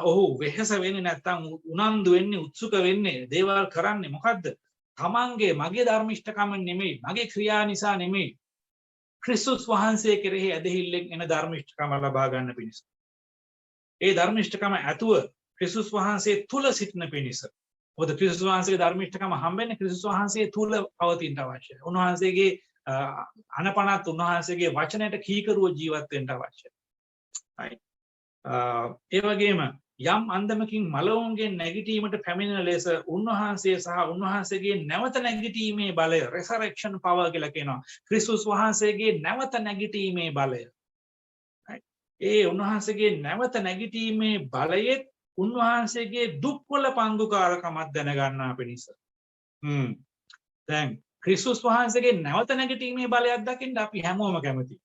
ඔහු වෙහස වෙන්නේ නැත්තම් උනන්දු වෙන්නේ උත්සුක වෙන්නේ දේවල් කරන්නේ මොකද්ද? තමන්ගේ මගේ ධර්මිෂ්ඨකම නෙමෙයි, මගේ ක්‍රියා නිසා නෙමෙයි. ක්‍රිස්තුස් වහන්සේ කෙරෙහි ඇදහිල්ලෙන් එන ධර්මිෂ්ඨකම ලබා ගන්න පිණිස. ඒ ධර්මිෂ්ඨකම ඇතුව ක්‍රිස්තුස් වහන්සේ තුල සිටින පිණිස. මොකද ක්‍රිස්තුස් වහන්සේගේ ධර්මිෂ්ඨකම හම්බෙන්නේ ක්‍රිස්තුස් වහන්සේ තුල පවතින අවශ්‍යයි. උන්වහන්සේගේ අනපනත් උන්වහන්සේගේ වචනයට කීකරුව ජීවත් වෙන්න අවශ්‍යයි. right? ඒ වගේම යම් අන්දමකින් මලවුන්ගෙන් නැගිටීමට පැමිණෙන ලෙස උන්වහන්සේ සහ උන්වහන්සේගේ නැවත නැගිටීමේ බලය resurrection power කියලා කියනවා. ක්‍රිස්තුස් වහන්සේගේ නැවත නැගිටීමේ බලය. ඒ උන්වහන්සේගේ නැවත නැගිටීමේ බලයේ උන්වහන්සේගේ දුක්වල පංගුකාරකමක් දැනගන්නා පිණිස. දැන් ක්‍රිස්තුස් වහන්සේගේ නැවත නැගිටීමේ බලයක් දකින්න අපි හැමෝම කැමතියි.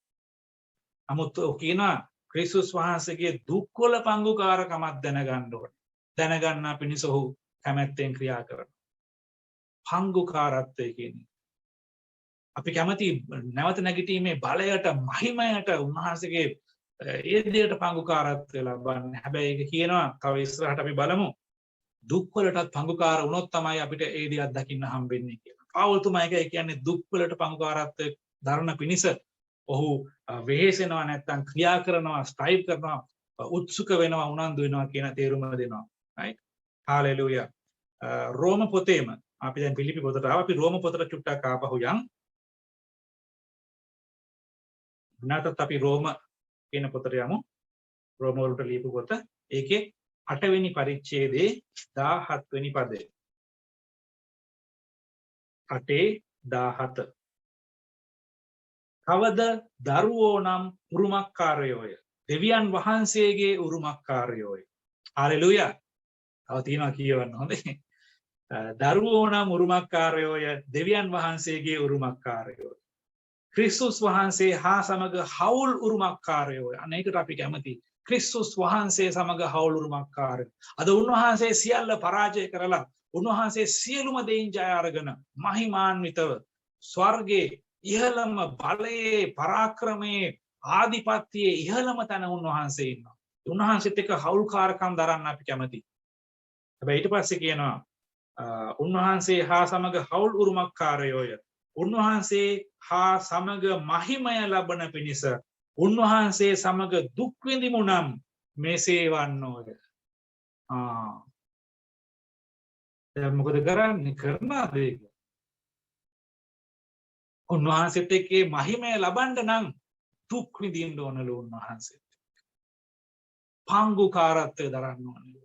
නමුත් කියනවා ක්‍රිස්තුස් වහන්සේගේ දුක්වල පංගුකාරකමක් දැනගන්න ඕනේ. දැනගන්නා පිණිස ඔහු කැමැත්තෙන් ක්‍රියා කරනවා. පංගුකාරත්වය කියන්නේ අපි කැමති නැවත නැගිටීමේ බලයට මහිමයට උන්වහන්සේගේ ඒ දෙයට පංගුකාරත්වය ලබන්න. හැබැයි ඒක කියනවා තව ඉස්සරහට අපි බලමු දුක්වලටත් පංගුකාර වුණොත් තමයි අපිට ඒ දේ අත්දකින්න හම්බෙන්නේ කියලා. පාවුල්තුමා එක කියන්නේ දුක් වලට පංගුකාරත්වය දරන පිණිස ඔහු වෙහෙසෙනවා නැත්නම් ක්‍රියා කරනවා ස්ට්‍රයිව් කරනවා උත්සුක වෙනවා උනන්දු වෙනවා කියන තේරුම දෙනවා right hallelujah රෝම පොතේම අපි දැන් පිලිපි පොතට ආවා අපි රෝම පොතට චුට්ටක් ආපහු යන් නැත්නම් අපි රෝම කියන පොතට යමු රෝම වලට ලියපු පොත ඒකේ 8 වෙනි පරිච්ඡේදයේ 17 වෙනි පදය 8:17 කවද දරුවෝ නම් උරුමකාරයෝය දෙවියන් වහන්සේගේ උරුමකාරයෝය හalleluya තව තියෙනවා කියවන්න හොඳේ දරුවෝ නම් උරුමකාරයෝය දෙවියන් වහන්සේගේ උරුමකාරයෝය ක්‍රිස්තුස් වහන්සේ හා සමග හවුල් උරුමකාරයෝය අනේකට අපි කැමති ක්‍රිස්තුස් වහන්සේ සමග හවුල් උරුමකාරයෝ අද උන්වහන්සේ සියල්ල පරාජය කරලා උන්වහන්සේ සියලුම දෙයින් ජය අරගෙන මහිමාන්විතව ස්වර්ගයේ ඉහළම බලයේ පරාක්‍රමයේ ආධිපත්‍යයේ ඉහළම තැන උන්වහන්සේ ඉන්නවා. උන්වහන්සේත් එක්ක හවුල්කාරකම් දරන්න අපි කැමති. හැබැයි ඊට පස්සේ කියනවා උන්වහන්සේ හා සමග හවුල් උරුමකාරයෝය. උන්වහන්සේ හා සමග මහිමය ලබන පිණිස උන්වහන්සේ සමග දුක් විඳිමු නම් මෙසේ වන්නෝය. දැන් මොකද කරන්නේ? කරනවාද ඒක? උන්වහන්සේත් එක්ක මහිමය ලබන්න නම් දුක් විඳින්න ඕනලු උන්වහන්සේත්. පංගුකාරත්වය දරන්න ඕනලු.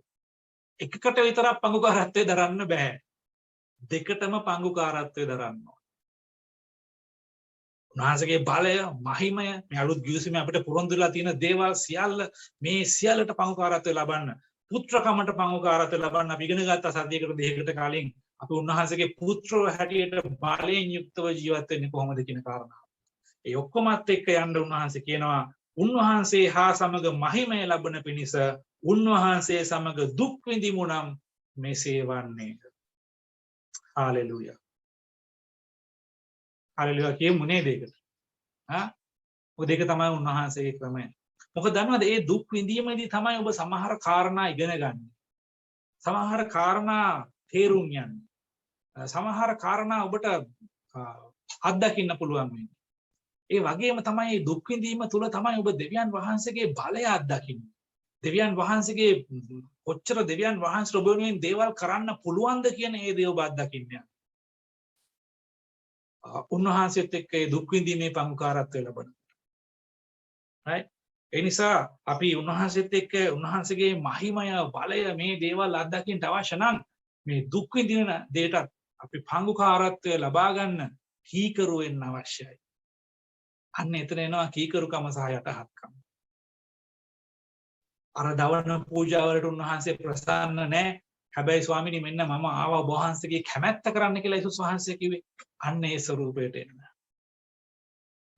එකකට විතරක් පංගුකාරත්වය දරන්න බෑ. දෙකටම පංගුකාරත්වය දරන්න ඕන. උන්වහන්සේගේ බලය, මහිමය, මේ අලුත් ගිවිසුමේ අපිට පුරුදුලා තියෙන දේවල් සියල්ල මේ සියල්ලට පංගුකාරත්වය ලබන්න, පුත්‍රකමට පංගුකාරත්වය ලබන්න අපි ඉගෙන ගත්ත සතියකට දෙකකට කලින් අපි උන්වහන්සේගේ පුත්‍රව හැටියට බලයෙන් යුක්තව ජීවත් වෙන්නේ කොහොමද කියන කාරණාව. ඒ ඔක්කොමත් එක්ක යන්න උන්වහන්සේ කියනවා උන්වහන්සේ හා සමග මහිමය ලබන පිණිස උන්වහන්සේ සමග දුක් විඳිමු නම් මෙසේ වන්නේ. හalleluya. හalleluya කියමු නේද ඒකට? ඔය දෙක තමයි උන්වහන්සේගේ ක්‍රමය. මොකද දන්නවද මේ දුක් විඳීමේදී තමයි ඔබ සමහර කාරණා ඉගෙන ගන්න. සමහර කාරණා තේරුම් යන්න. සමහර කාරණා ඔබට අත්දකින්න පුළුවන් වෙන්නේ. ඒ වගේම තමයි මේ දුක් විඳීම තුළ තමයි ඔබ දෙවියන් වහන්සේගේ බලය අත්දකින්නේ. දෙවියන් වහන්සේගේ කොච්චර දෙවියන් වහන්සේ ඔබ වෙනුවෙන් දේවල් කරන්න පුළුවන්ද කියන ඒ දේ ඔබ අත්දකින්නේ. උන්වහන්සේත් එක්ක ඒ දුක් විඳීමේ පංගුකාරත්වය ලබන. right? ඒ නිසා අපි උන්වහන්සේත් එක්ක උන්වහන්සේගේ මහිමය බලය මේ දේවල් අත්දකින්න අවශ්‍ය නම් මේ දුක් විඳින දෙයට අපි පංගුකාරත්වය ලබා ගන්න කීකරු වෙන්න අවශ්‍යයි. අන්න එතන එනවා කීකරුකම සහ යටහත්කම. අර දවන පූජාවලට උන්වහන්සේ ප්‍රසන්න නැහැ. හැබැයි ස්වාමීනි මෙන්න මම ආවා ඔබ වහන්සේගේ කැමැත්ත කරන්න කියලා යේසුස් වහන්සේ කිව්වේ. අන්න ඒ ස්වරූපයට එන්න.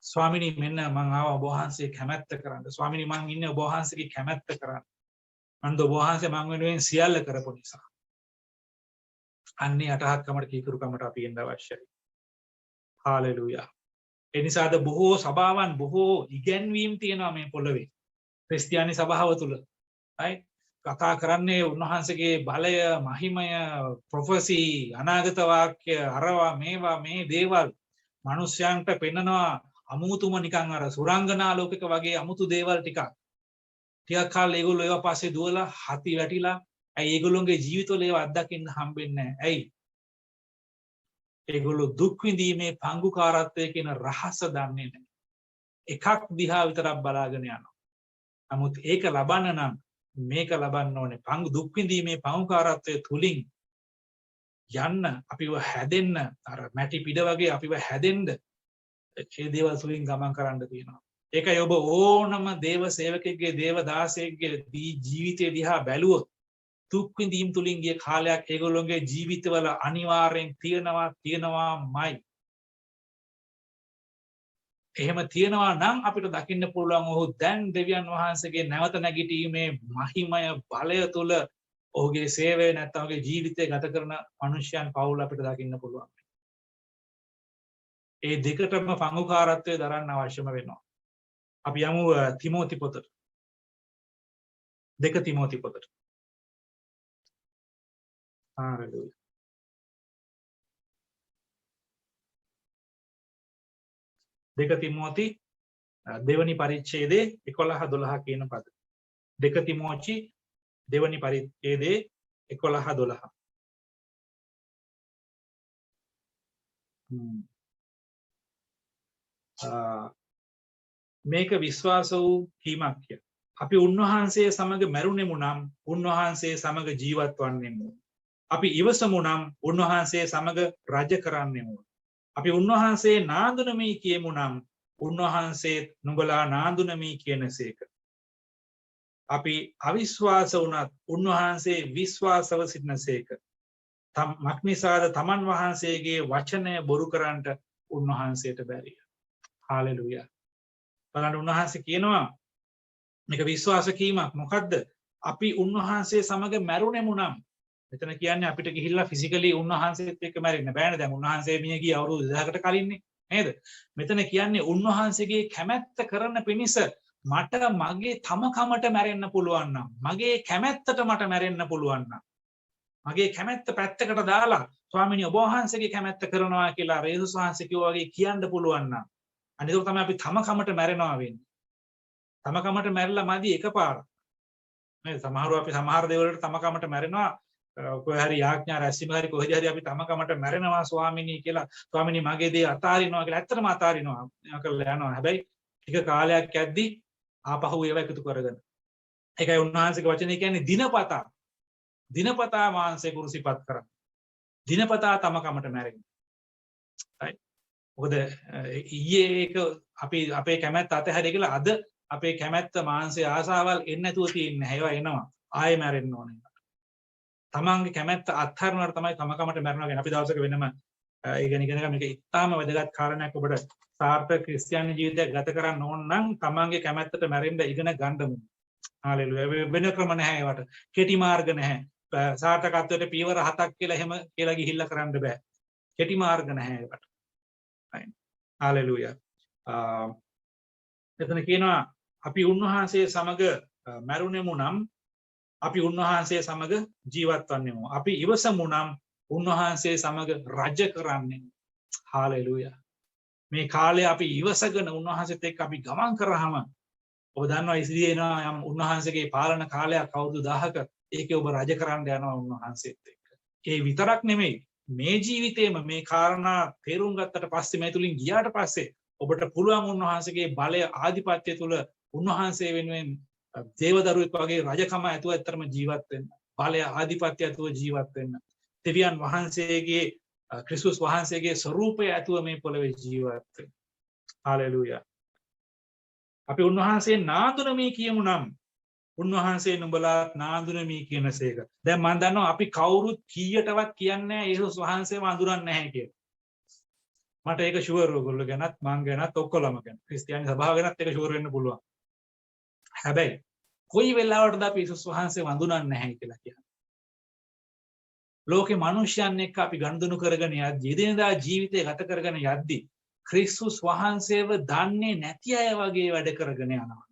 ස්වාමීනි මෙන්න මම ආවා ඔබ වහන්සේ කැමැත්ත කරන්න. ස්වාමීනි මම ඉන්නේ ඔබ වහන්සේගේ කැමැත්ත කරන්න. අන්න ඔබ වහන්සේ මම වෙනුවෙන් සියල්ල කරපු නිසා. අන්නේ යටහත්කමට කීකරුකමට අපි එන්න අවශ්‍යයි. හalleluya. ඒ නිසාද බොහෝ සභාවන් බොහෝ ඉගැන්වීම් තියෙනවා මේ පොළවේ. ක්‍රිස්තියානි සභාව තුල. right? කතා කරන්නේ උන්වහන්සේගේ බලය, මහිමය, ප්‍රොෆෙසි, අනාගත වාක්‍ය, අරවා මේවා මේ දේවල් මිනිස්යන්ට පෙන්නනවා අමුතුම නිකන් අර සුරංගනා ලෝකයක වගේ අමුතු දේවල් ටිකක්. ටිකක් කාලේ ඒගොල්ලෝ ඒවා පස්සේ දුවලා හති වැටිලා ඇයි ඒගොල්ලෝගේ ජීවිතවල ඒවා අත්දකින්න හම්බෙන්නේ නැහැ. ඇයි? ඒගොල්ලෝ දුක් විඳීමේ පංගුකාරත්වය කියන රහස දන්නේ නැහැ. එකක් දිහා විතරක් බලාගෙන යනවා. නමුත් ඒක ලබන්න නම් මේක ලබන්න ඕනේ. දුක් විඳීමේ පංගුකාරත්වය තුලින් යන්න අපිව හැදෙන්න අර මැටි පිට වගේ අපිව හැදෙන්න ඒ දේවල් තුලින් ගමන් කරන්න තියෙනවා. ඒකයි ඔබ ඕනම දේව සේවකෙක්ගේ දේව දාසයෙක්ගේ ජීවිතය දිහා බැලුවොත් දුක් විඳීම් තුලින් ගිය කාලයක් ඒගොල්ලෝගේ ජීවිතවල අනිවාර්යෙන් තියෙනවාමයි. එහෙම තියෙනවා නම් අපිට දකින්න පුළුවන් ඔහු දැන් දෙවියන් වහන්සේගේ නැවත නැගිටීමේ මහිමය බලය තුල ඔහුගේ සේවය නැත්නම් ඔහුගේ ජීවිතය ගත කරන මිනිසයන් පවුල අපිට දකින්න පුළුවන්. ඒ දෙකටම පංගුකාරත්වය දරන්න අවශ්‍යම වෙනවා. අපි යමු තිමෝති පොතට. 2 තිමෝති පොතට. හalleluya. දෙක තිමෝති දෙවනි පරිච්ඡේදයේ 11 12 කියන පද. දෙක තිමෝචි දෙවනි පරිච්ඡේදයේ 11 12. මේක විශ්වාස වූ කීමක්ය. අපි උන්වහන්සේ සමග මැරුණෙමු නම් උන්වහන්සේ සමග ජීවත් වන්නෙමු. අපි ඉවසමු නම් උන්වහන්සේ සමග රජ කරන්නෙමු. අපි උන්වහන්සේ නාඳුනමි කියමු නම් උන්වහන්සේ නුඹලා නාඳුනමි කියනසේක. අපි අවිශ්වාස වුණත් උන්වහන්සේ විශ්වාසව සිටිනසේක. මක්නිසාද තමන් වහන්සේගේ වචනය බොරු කරන්නට උන්වහන්සේට බැරිය. හාලෙලූයා. බලන්න උන්වහන්සේ කියනවා මේක විශ්වාස කීමක්. මොකද්ද? අපි උන්වහන්සේ සමග මැරුණෙමු නම්. මෙතන කියන්නේ අපිට ගිහිල්ලා ෆිසිකලි උන්වහන්සේත් එක්ක මැරෙන්න බෑනේ. දැන් උන්වහන්සේ මිය ගිය අවුරුදු 2000කට කලින්නේ නේද? මෙතන කියන්නේ උන්වහන්සේගේ කැමැත්ත කරන පිණිස මට මගේ තමකමට මැරෙන්න පුළුවන් නම්, මගේ කැමැත්තට මට මැරෙන්න පුළුවන් නම්, මගේ කැමැත්ත පැත්තකට දාලා ස්වාමීනි ඔබ වහන්සේගේ කැමැත්ත කරනවා කියලා යේසුස් වහන්සේ කිව්වා වගේ කියන්න පුළුවන් නම් අනිත් තමයි අපි තමකමට මැරෙනවා වෙන්නේ. තමකමට මැරිලා මදි එකපාරක්. නේද? සමහරව අපි සමහර දේවල්වලට තමකමට මැරෙනවා. කොහේ හරි යාඥා රැස්වීම හරි කොහෙද හරි අපි තමකමට මැරෙනවා ස්වාමීනි කියලා. ස්වාමීනි මගේ දේ අතාරිනවා කියලා ඇත්තටම අතාරිනවා. කරලා යනවා. හැබැයි ටික කාලයක් යද්දී ආපහු ඒව එකතු කරගෙන. ඒකයි උන්වහන්සේගේ වචනේ කියන්නේ දිනපතා මාංශේ කුරුසිපත් කරා. දිනපතා තමකමට මැරෙන්න. right? මොකද ඊයේ ඒක අපි අපේ කැමැත්ත අතහැරලා කියලා අද අපේ කැමැත්ත මාංශයේ ආසාවල් එන්නේ නැතුව තියෙන්නේ. ඒවා එනවා. ආයෙ මැරෙන්න ඕනේ. තමන්ගේ කැමැත්ත අත්හරිනවට තමයි තමකමට මැරෙනවා කියන්නේ. අපි දවසක වෙනම ඉගෙන ගන්න මේක ඉතාම වැදගත් කාරණයක්. ඔබට සාර්ථක ක්‍රිස්තියානි ජීවිතයක් ගත කරන්න ඕන නම් තමන්ගේ කැමැත්තට මැරෙන්න ඉගෙන ගන්න ඕනේ. හාලෙලූයා. වෙන ක්‍රම නැහැ ඒවට. කෙටි මාර්ග නැහැ. සාර්ථකත්වයට පියවර 7ක් කියලා එහෙම කියලා ගිහිල්ලා කරන්න බෑ. කෙටි මාර්ග නැහැ ඒවට. හාලෙලූයා. එතන කියනවා අපි උන්වහන්සේ සමග මැරුණෙමු නම් අපි උන්වහන්සේ සමග ජීවත් වන්නෙමු. අපි ඉවසමු නම් උන්වහන්සේ සමග රජ කරන්නෙමු. හාලෙලූයා. මේ කාලේ අපි ඉවසගෙන උන්වහන්සේත් එක්ක අපි ගමන් කරාම ඔබ දන්නවා ඉදිරියේ එනවා යම් උන්වහන්සේගේ පාලන කාලයක් අවුරුදු 1000ක ඒකේ ඔබ රජ කරන්න යනවා උන්වහන්සේත් එක්ක. ඒ විතරක් නෙමෙයි මේ ජීවිතේම මේ කාරණා තේරුම් ගත්තට පස්සේ මේ තුලින් ගියාට පස්සේ ඔබට පුළුවන් උන්වහන්සේගේ බලය ආධිපත්‍ය තුල උන්වහන්සේ වෙනුවෙන් දේවදරුවෙක් වගේ රජකම ඇතුව ඇත්තටම ජීවත් වෙන්න. බලය ආධිපත්‍ය ඇතුව ජීවත් වෙන්න. දෙවියන් වහන්සේගේ ක්‍රිස්තුස් වහන්සේගේ ස්වරූපය ඇතුව මේ පොළවේ ජීවත් වෙන්න. හාලෙලූයා. අපි උන්වහන්සේ නාඳුනමි කියමු නම් උන්වහන්සේ නුඹලාත් නාඳුනමි කියනසේක. දැන් මම දන්නවා අපි කවුරුත් කීයටවත් කියන්නේ නැහැ යේසුස් වහන්සේව අඳුරන්නේ නැහැ කියලා. මට ඒක ෂුවර් ඔයගොල්ලෝ ගැනත් මං ගැනත් ඔක්කොලම ගැන. ක්‍රිස්තියානි සභාව ගැනත් ඒක ෂුවර් වෙන්න පුළුවන්. හැබැයි කොයි වෙලාවටද අපි යේසුස් වහන්සේව අඳුරන්නේ නැහැ කියලා කියන්නේ. ලෝකේ මිනිස්යන් එක්ක අපි ගනුදෙනු කරගෙන යද්දී එදිනෙදා ජීවිතය ගත කරගෙන යද්දී ක්‍රිස්තුස් වහන්සේව දන්නේ නැති අය වගේ වැඩ කරගෙන යනවා.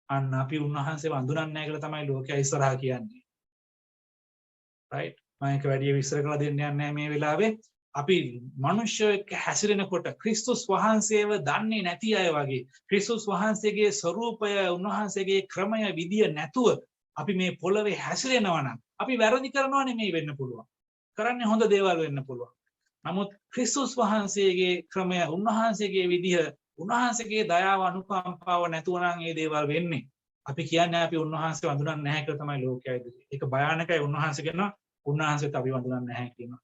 අන්න අපි උන්වහන්සේව අඳුරන්නේ නැහැ කියලා තමයි ලෝකයා ඉස්සරහා කියන්නේ. right? මම ඒක වැඩි විස්තර කරලා දෙන්න යන්නේ නැහැ මේ වෙලාවේ. අපි මිනිස්සු එක්ක හැසිරෙනකොට ක්‍රිස්තුස් වහන්සේව දන්නේ නැති අය වගේ ක්‍රිස්තුස් වහන්සේගේ ස්වરૂපය උන්වහන්සේගේ ක්‍රමය විදිය නැතුව අපි මේ පොළවේ හැසිරෙනවා නම් අපි වැරදි කරනවා නෙමෙයි වෙන්න පුළුවන්. කරන්නේ හොඳ දේවල් වෙන්න පුළුවන්. නමුත් ක්‍රිස්තුස් වහන්සේගේ ක්‍රමය උන්වහන්සේගේ විදිය උන්වහන්සේගේ දයාව අනුකම්පාව නැතුව නම් මේ දේවල් වෙන්නේ. අපි කියන්නේ අපි උන්වහන්සේව අඳුරන්නේ නැහැ කියලා තමයි ලෝකයා ඉදිරියේ. ඒක භයානකයි. උන්වහන්සේ කියනවා උන්වහන්සේත් අපි අඳුරන්නේ නැහැ කියනවා.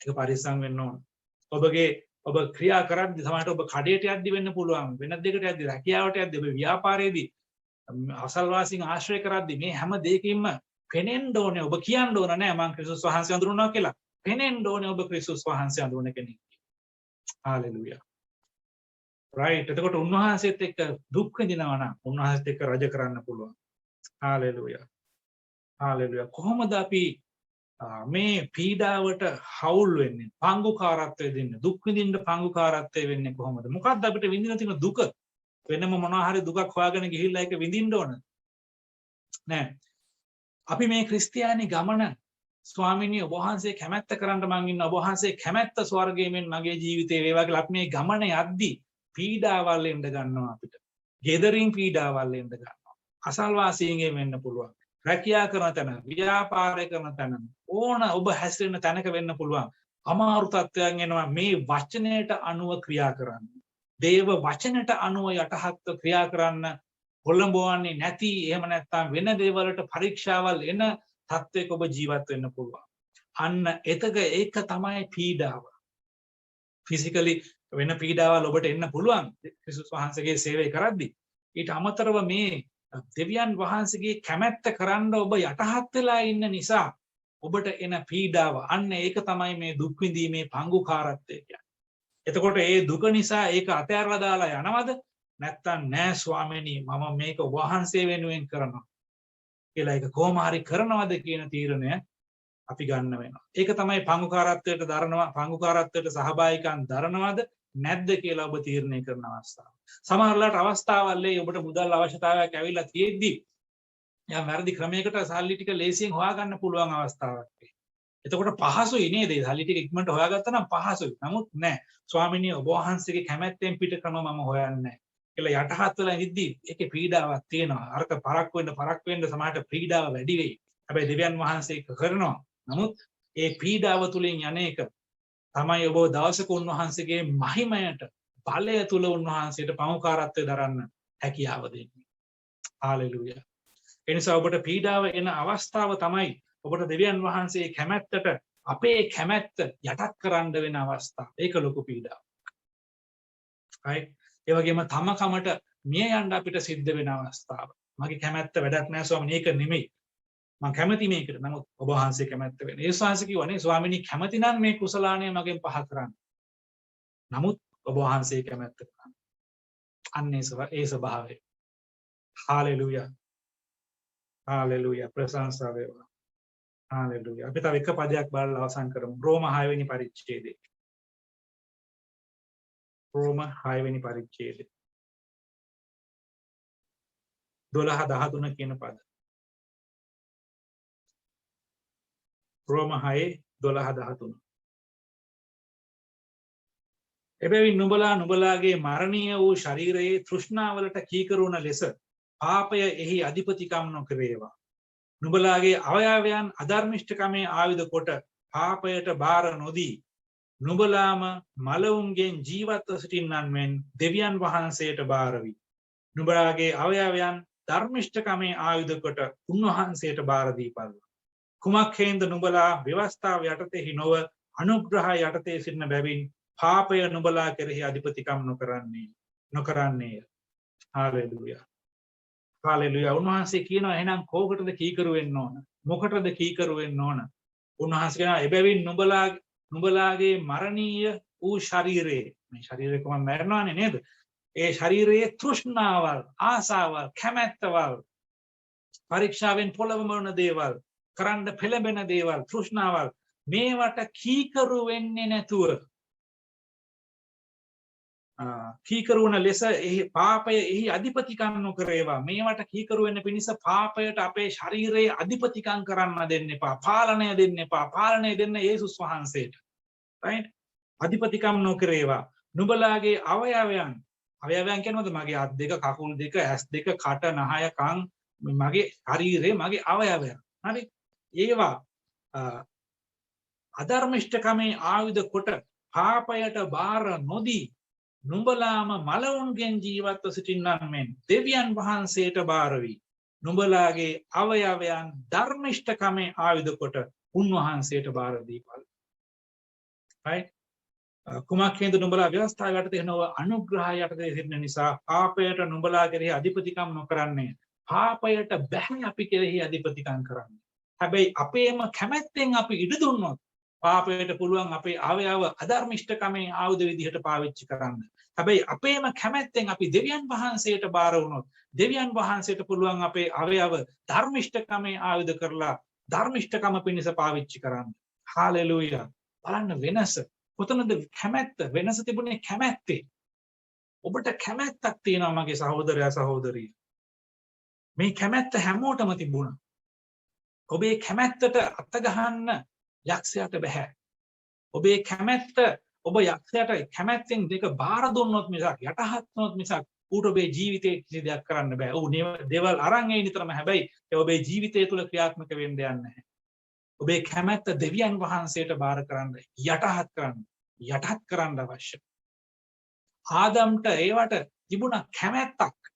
ඒක පරිස්සම් වෙන්න ඕන. ඔබ ක්‍රියා කරද්දී සමහරට ඔබ කඩේට යද්දි වෙන්න පුළුවන්. වෙන දෙයකට යද්දි රැකියාවට යද්දි ඔබ ව්‍යාපාරයේදී අසල්වාසීන් ආශ්‍රය කරද්දී මේ හැම දෙයකින්ම පෙනෙන්න ඕනේ. ඔබ කියන්න ඕන නෑ මම ක්‍රිස්තුස් වහන්සේ අඳුරනවා කියලා. පෙනෙන්න ඕනේ ඔබ ක්‍රිස්තුස් වහන්සේ අඳුරන කෙනෙක්. හාලෙලූයා. right. එතකොට උන්වහන්සේත් එක්ක දුක් විඳිනවා නම් උන්වහන්සේත් එක්ක රජ කරන්න පුළුවන්. හාලෙලූයා. හාලෙලූයා. කොහොමද අපි මේ පීඩාවට හවුල් වෙන්නේ? පංගුකාරත්වය දෙන්නේ. දුක් විඳින්න පංගුකාරත්වය වෙන්නේ කොහොමද? මොකක්ද අපිට විඳින තියෙන දුක? වෙනම මොනවා හරි දුකක් හොයාගෙන ගිහිල්ලා ඒක විඳින්න ඕන නෑ. අපි මේ ක්‍රිස්තියානි ගමන ස්වාමිනිය ඔබ වහන්සේ කැමැත්ත කරන්න මං ඉන්න ඔබ වහන්සේ කැමැත්ත ස්වර්ගයෙන් මගේ ජීවිතේ වේවා කියලා අපි මේ ගමන යද්දි පීඩාවල් එන්න ගන්නවා අපිට. ගෙදරින් පීඩාවල් එන්න ගන්නවා. අසල්වාසීන්ගෙන් වෙන්න පුළුවන්. රැකියා කරන තැන, ව්‍යාපාරය කරන තැන, ඕන ඔබ හැසිරෙන තැනක වෙන්න පුළුවන්. අමාරු තත්ත්වයන් එනවා මේ වචනයට අනුව ක්‍රියා කරන්න. දේව වචනයට අනුව යටහත්ව ක්‍රියා කරන්න පොළඹවන්නේ නැති එහෙම නැත්නම් වෙන දේවල්වලට පරීක්ෂාවල් එන තත්ත්වයක ඔබ ජීවත් වෙන්න පුළුවන්. අන්න එතක ඒක තමයි පීඩාව. ෆිසිකලි වෙන පීඩාවල් ඔබට එන්න පුළුවන් ක්‍රිස්තුස් වහන්සේගේ සේවය කරද්දී. ඊට අමතරව මේ දෙවියන් වහන්සේගේ කැමැත්ත කරන්න ඔබ යටහත් වෙලා ඉන්න නිසා ඔබට එන පීඩාව අන්න ඒක තමයි මේ දුක් විඳීමේ පංගුකාරත්වය කියන්නේ. එතකොට ඒ දුක නිසා ඒක අතහැරලා දාලා යනවද? නැත්තම් නෑ ස්වාමීනි මම මේක ඔබ වහන්සේ වෙනුවෙන් කරනවා කියලා ඒක කොහොම හරි කරනවද කියන තීරණය අපි ගන්න වෙනවා. ඒක තමයි පංගුකාරත්වයට දරනවා පංගුකාරත්වයට සහභාගීකම් දරනවද නැද්ද කියලා ඔබ තීරණය කරන අවස්ථාව. සමහරවිට අවස්ථාවල් ඔබට මුදල් අවශ්‍යතාවයක් ඇවිල්ලා තියෙද්දි යම් වැරදි ක්‍රමයකට සල්ලි ටික ලේසියෙන් හොයාගන්න පුළුවන් අවස්ථාවක්. එතකොට පහසුයි නේද? සල්ලි ටික ඉක්මනට හොයාගත්තා නම් පහසුයි. නමුත් නෑ. ස්වාමිනිය ඔබ වහන්සේගේ කැමැත්තෙන් පිට ක්‍රම මම හොයන්නේ නෑ. කියලා යටහත් වෙලා ඉද්දි ඒකේ පීඩාවක් තියෙනවා. අරක පරක් වෙන්න සමහරට පීඩාව වැඩි වෙයි. හැබැයි දෙවියන් වහන්සේ කරනවා. නමුත් ඒ පීඩාව තුලින් යන්නේක තමයි ඔබ දවසක උන්වහන්සේගේ මහිමයට බලය තුල උන්වහන්සේට පමුකාරත්වය දරන්න හැකියාව දෙන්නේ. හාලෙලූයා. ඒ නිසා ඔබට පීඩාව එන අවස්ථාව තමයි ඔබට දෙවියන් වහන්සේ කැමැත්තට අපේ කැමැත්ත යටත් කරන්න වෙන අවස්ථාව. ඒක ලොකු පීඩාවක්. right? ඒ වගේම තම කමට මිය යන්න අපිට සිද්ධ වෙන අවස්ථාව. මගේ කැමැත්ත වැඩක් නැහැ ස්වාමීනි ඒක නෙමෙයි. මම කැමති මේකට. නමුත් ඔබ වහන්සේ කැමැත්ත වෙන. ඒ ශාස්ත්‍ර කිව්වනේ ස්වාමීනි කැමති නම් මේ කුසලාණය මගෙන් පහ කරන්න. නමුත් ඔබ වහන්සේ කැමැත්ත කරන්න. අන්නේ ඒ ස්වභාවය. හාලෙලූයා. හාලෙලූයා. ප්‍රශංසා වේවා. හාලෙලූයා. අපි තව එක පදයක් බලලා අවසන් කරමු. රෝම 6 වෙනි පරිච්ඡේදය. රෝම 6 වෙනි පරිච්ඡේදය. 12-13 කියන පද. රෝම 6:12-13. එබැවින් නුඹලාගේ මරණීය වූ ශරීරයේ තෘෂ්ණාවලට කීකරුවන ලෙස පාපය එහි අධිපතිකම් නොකරේවා. නුඹලාගේ අවයවයන් අධර්මිෂ්ඨකමේ ආයුධ කොට පාපයට බාර නොදී නුඹලාම මලවුන්ගෙන් ජීවත්ව සිටින්නන් මෙන් දෙවියන් වහන්සේට බාර වී නුඹලාගේ අවයවයන් ධර්මිෂ්ඨකමේ ආයුධ කොට උන්වහන්සේට බාර දීපල්ල. කුමක් හේන්ද නුඹලා ව්‍යවස්ථාව යටතේ නොව අනුග්‍රහය යටතේ සිටින බැවින් පාපය නුඹලා කෙරෙහි අධිපතිකම් නොකරන්නේය. හාලෙලූයා. හාලෙලූයා. උන්වහන්සේ කියනවා එහෙනම් කෝකටද කීකරු වෙන්න ඕන? මොකටද කීකරු වෙන්න ඕන? උන්වහන්සේ කියනවා එබැවින් නුඹලාගේ මරණීය වූ ශරීරයේ මේ ශරීරය කොහොම මරනවානේ නේද? ඒ ශරීරයේ තෘෂ්ණාවල්, ආසාවල්, කැමැත්තවල්, පරීක්ෂාවෙන් පොළඹවන දේවල්, කරන්න පෙළඹෙන දේවල්, තෘෂ්ණාවල් මේවට කීකරු වෙන්නේ නැතුව කීකරු වන ලෙස එහි පාපය එහි අධිපතිකම් නොකරේවා. මේවට කීකරු වෙන්න පිණිස පාපයට අපේ ශරීරයේ අධිපතිකම් කරන්න දෙන්න එපා. පාලනය දෙන්න එපා. පාලනය දෙන්න යේසුස් වහන්සේට. right? අධිපතිකම් නොකරේවා. නුඹලාගේ අවයවයන් කියනවාද? මගේ අත් දෙක, කකුල් දෙක, ඇස් දෙක, කට, නහය, කන්, මගේ ශරීරය, මගේ අවයවයන්. හරි? ඒවා අධර්මිෂ්ඨකමේ ආයුධ කොට පාපයට බාර නොදී නුඹලාම මලවුන්ගෙන් ජීවත්ව සිටින්නන් මෙන් දෙවියන් වහන්සේට බාර වී නුඹලාගේ අවයවයන් ධර්මිෂ්ඨකමේ ආයුධ කොට උන්වහන්සේට බාර දීපල්. right? කුමක් හේඳ නුඹලා ව්‍යවස්ථාව යටතේ නොව අනුග්‍රහය යටතේ සිටින නිසා පාපයට නුඹලා කෙරෙහි අධිපතිකම් නොකරන්නේ. පාපයට බැහැ අපි කෙරෙහි අධිපතිකම් කරන්නේ. හැබැයි අපේම කැමැත්තෙන් අපි ඉඩ දුන්නොත් පාපයට පුළුවන් අපේ අවයව අධර්මිෂ්ඨකමේ ආයුධ විදිහට පාවිච්චි කරන්න. හැබැයි අපේම කැමැත්තෙන් අපි දෙවියන් වහන්සේට බාර වුණොත් දෙවියන් වහන්සේට පුළුවන් අපේ අවයව ධර්මිෂ්ඨකමේ ආයුධ කරලා ධර්මිෂ්ඨකම පිණිස පාවිච්චි කරන්න. හාලෙලූයා. බලන්න වෙනස. කොතනද කැමැත්ත? වෙනස තිබුණේ කැමැත්තේ. ඔබට කැමැත්තක් තියෙනවා මගේ සහෝදරයා සහෝදරිය. මේ කැමැත්ත හැමෝටම තිබුණා. ඔබේ කැමැත්තට අත ගහන්න යක්ෂයාට බෑ. ඔබේ කැමැත්ත ඔබ යක්ෂයාට කැමැත්තෙන් දෙක බාර දුන්නොත් මිසක් යටහත් වුණොත් මිසක් ඌට ඔබේ ජීවිතේ කිසි දෙයක් කරන්න බෑ. ඌ දේවල් අරන් එයි නිතරම. හැබැයි ඒ ඔබේ ජීවිතය තුළ ක්‍රියාත්මක වෙන්න යන්නේ නැහැ. ඔබේ කැමැත්ත දෙවියන් වහන්සේට බාර කරන්න, යටහත් කරන්න අවශ්‍යයි. ආදම්ට ඒවට තිබුණ කැමැත්තක්.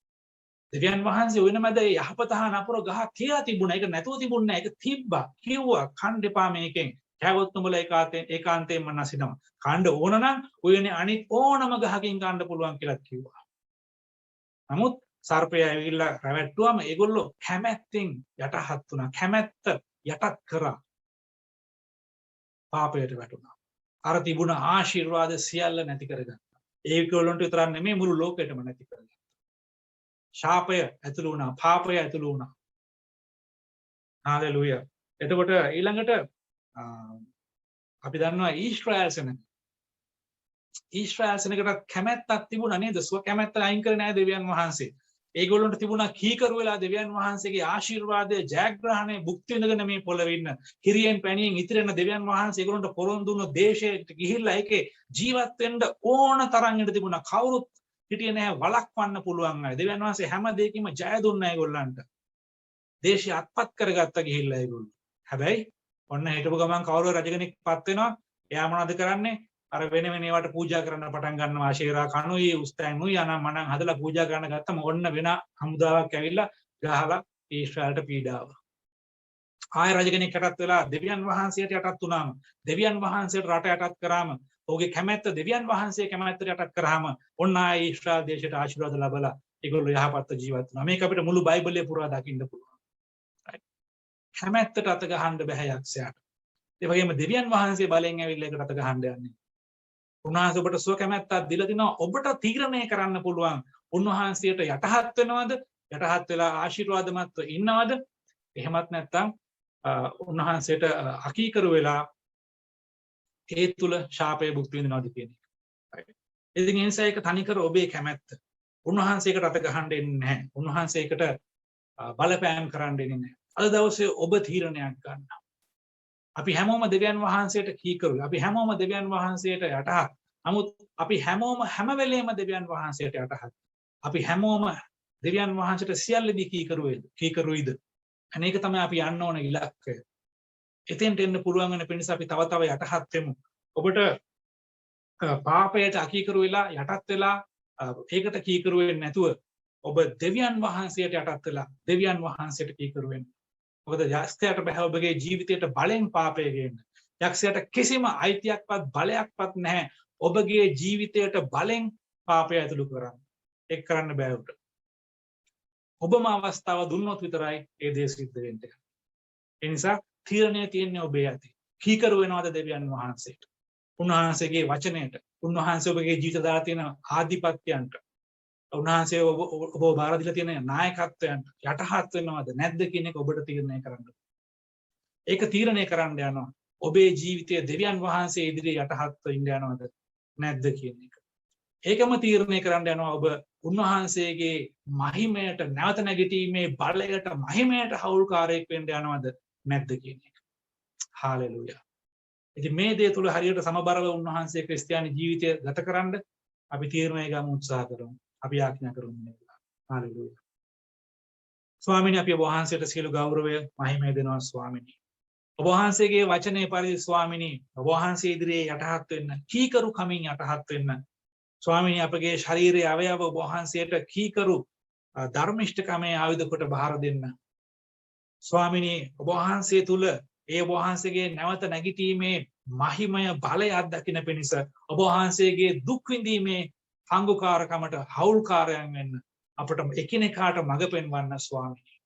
දෙවියන් වහන්සේ වෙන මැද යහපත හා නපුර ගහ කියලා තිබුණා. ඒක නැතුව තිබුණේ නැහැ. ඒක තිබ්බා. කිව්වා කන්න එපා මේකෙන්. කෑවොත් උඹලා ඒකාන්තයෙන්ම නැසිනවා. කන්න ඕන නම් ඔයනේ අනිත් ඕනම ගහකින් කන්න පුළුවන් කියලා කිව්වා. නමුත් සර්පය ඇවිල්ලා රැවට්ටුවම ඒගොල්ලෝ කැමැත්තෙන් යටහත් වුණා. කැමැත්ත යටත් කරා. පාපයට වැටුණා. අර තිබුණ ආශිර්වාද සියල්ල නැති කරගත්තා. ඒගොල්ලන්ට විතරක් නෙමෙයි මුළු ලෝකෙටම නැති කරගත්තා. ශාපය ඇතුළු වුණා. පාපය ඇතුළු වුණා. හාලෙලූයා. එතකොට ඊළඟට අපි දන්නවා ඊශ්‍රායල් සෙනඟ. ඊශ්‍රායල් සෙනඟට කැමැත්තක් තිබුණා නේද? ස්ව කැමැත්ත අයින් කරේ නැහැ දෙවියන් වහන්සේ. ඒගොල්ලන්ට තිබුණා කීකරු වෙලා දෙවියන් වහන්සේගේ ආශිර්වාදයේ ජයග්‍රහණය භුක්ති විඳගෙන මේ පොළවේ ඉන්න. කිරියෙන් පැණියෙන් ඉතිරෙන දෙවියන් වහන්සේ ඒගොල්ලන්ට පොරොන්දු දුන්න දේශයට ගිහිල්ලා ඒකේ ජීවත් වෙන්න ඕන තරම් ඉඳ තිබුණා. කවුරුත් හිටියේ නැහැ වළක්වන්න පුළුවන් අය. දෙවියන් වහන්සේ හැම දෙයකින්ම ජය දුන්නා ඒගොල්ලන්ට. දේශය අත්පත් කරගත්ත ගිහිල්ලා ඒගොල්ලෝ. හැබැයි ඔන්න හිටපු ගමන් කවුරු රජ කෙනෙක්පත් වෙනවා. එයා මොනවද කරන්නේ? අර වෙන ඒවාට පූජා කරන්න පටන් ගන්නවා. ආශිර්වාද කණුයි උස්තැන්ුයි අනම් මනම් හදලා පූජා කරන්න ගත්තම ඔන්න වෙන හමුදාවක් ඇවිල්ලා ගහලා ඊශ්‍රායලට පීඩාව. ආය රජ කෙනෙක් යටත් වෙලා දෙවියන් වහන්සේට යටත් වුණාම, දෙවියන් වහන්සේට රට යටත් කරාම, ඔහුගේ කැමැත්ත දෙවියන් වහන්සේ කැමැත්තට යටත් කරාම ඔන්න ආය ඊශ්‍රායල් දේශයට ආශිර්වාද ලැබලා ඒගොල්ලෝ යහපත් ජීවත් වුණා. මේක අපිට මුළු බයිබලයේ පුරා දකින්න පුළුවන්. කැමැත්තට අත ගහන්න බෑ යක්ෂයාට. ඒ වගේම දෙවියන් වහන්සේ බලෙන් ඇවිල්ලා ඒකට අත ගහන්න යන්නේ. උන්වහන්සේ ඔබට සුව කැමැත්තක් දීලා තිනවා. ඔබට තීරණය කරන්න පුළුවන් උන්වහන්සේට යටහත් වෙනවද? යටහත් වෙලා ආශිර්වාදමත්ව ඉන්නවද? එහෙමත් නැත්නම් උන්වහන්සේට අකීකරු වෙලා ඒ තුල ශාපය භුක්ති විඳිනවද කියන එක. ඉතින් ඒ නිසා ඒක තනිකර ඔබේ කැමැත්ත. උන්වහන්සේකට අත ගහන්න එන්නේ නැහැ. උන්වහන්සේකට බලපෑම් කරන්න එන්නේ නැහැ. අද දවසේ ඔබ තීරණයක් ගන්න. අපි හැමෝම දෙවියන් වහන්සේට කීකරුයි. අපි හැමෝම දෙවියන් වහන්සේට යටහත්. නමුත් අපි හැමෝම හැම වෙලේම දෙවියන් වහන්සේට යටහත්. අපි හැමෝම දෙවියන් වහන්සේට සියල්ලදී කීකරුයිද? අනේක තමයි අපි යන්න ඕන ඉලක්කය. එතෙන්ට එන්න පුළුවන් වෙන පිණිස අපි තව තව යටහත් වෙමු. ඔබට පාපයට අකීකරු වෙලා යටත් වෙලා ඒකට කීකරු වෙන්නේ නැතුව ඔබ දෙවියන් වහන්සේට යටත් වෙලා දෙවියන් වහන්සේට කීකරු වෙන්න. මොකද යක්ෂයාට බෑ ඔබගේ ජීවිතයට බලෙන් පාපය ගේන්න. යක්ෂයාට කිසිම අයිතියක්වත් බලයක්වත් නැහැ ඔබගේ ජීවිතයට බලෙන් පාපය ඇතුළු කරන්න. ඒක කරන්න බෑ උට. ඔබම අවස්ථාව දුන්නොත් විතරයි ඒ දේ සිද්ධ වෙන්නේ. ඒ නිසා තීරණය තියෙන්නේ ඔබේ අතේ. කීකරු වෙනවද දෙවියන් වහන්සේට? උන්වහන්සේගේ වචනයට, උන්වහන්සේ ඔබගේ ජීවිත දාලා තියෙන ආධිපත්‍යයන්ට, උන්වහන්සේ ඔබ බාර දීලා තියෙන නායකත්වයන්ට යටහත් වෙනවද නැද්ද කියන එක ඔබට තීරණය කරන්න. ඒක තීරණය කරන්න යනවා. ඔබේ ජීවිතයේ දෙවියන් වහන්සේ ඉදිරියේ යටහත්ව ඉන්න යනවද නැද්ද කියන එක. ඒකම තීරණය කරන්න යනවා ඔබ උන්වහන්සේගේ මහිමයට නැවත නැගිටීමේ බලයට මහිමයට හවුල්කාරයෙක් වෙන්න යනවද නැද්ද කියන එක. හාලෙලූයා. ඉතින් මේ දේ තුල හරියට සමබරව උන්වහන්සේ ක්‍රිස්තියානි ජීවිතය ගත කරන්න අපි තීරණය ගමු උත්සාහ කරමු. අපි ආඥා කරමු. හාලෙලූයා. ස්වාමීනි අපි ඔබ වහන්සේට සියලු ගෞරවය මහිමය දෙනවා ස්වාමීනි. ඔබ වහන්සේගේ වචනේ පරිදි ස්වාමීනි ඔබ වහන්සේ ඉදිරියේ යටහත් වෙන්න, කීකරු කමින් යටහත් වෙන්න. ස්වාමීනි අපගේ ශරීරයේ අවයව ඔබ වහන්සේට කීකරු ධර්මිෂ්ඨකමේ ආයුධ කොට බාර දෙන්න. ස්වාමීනි ඔබ වහන්සේ තුල ඒ ඔබ වහන්සේගේ නැවත නැගිටීමේ මහිමය බලය අත්දකින්න පිණිස ඔබ වහන්සේගේ දුක් විඳීමේ පංගුකාරකමට හවුල්කාරයන් වෙන්න අපට එකිනෙකාට මඟ පෙන්වන්න ස්වාමීනි.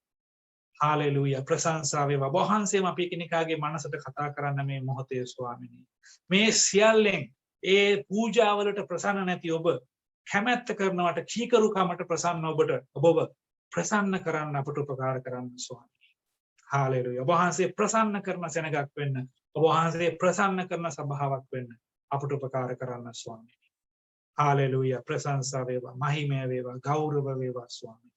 හාලෙලූයා. ප්‍රශංසා වේවා. ඔබ වහන්සේම අපි එකිනෙකාගේ මනසට කතා කරන්න මේ මොහොතේ ස්වාමීනි. මේ සියල්ලෙන් ඒ පූජාවලට ප්‍රසන්න නැති ඔබ කැමැත්ත කරනවට කීකරුකමට ප්‍රසන්න ඔබට ඔබව ප්‍රසන්න කරන්න අපට උපකාර කරන්න ස්වාමීනි. හාලෙලූයා. ඔබ වහන්සේ ප්‍රසන්න කරන සෙනගක් වෙන්න, ඔබ වහන්සේ ප්‍රසන්න කරන සභාවක් වෙන්න අපට උපකාර කරන්න ස්වාමීනි. හාලෙලූයා. ප්‍රශංසා වේවා, මහිමය වේවා, ගෞරව වේවා ස්වාමීනි.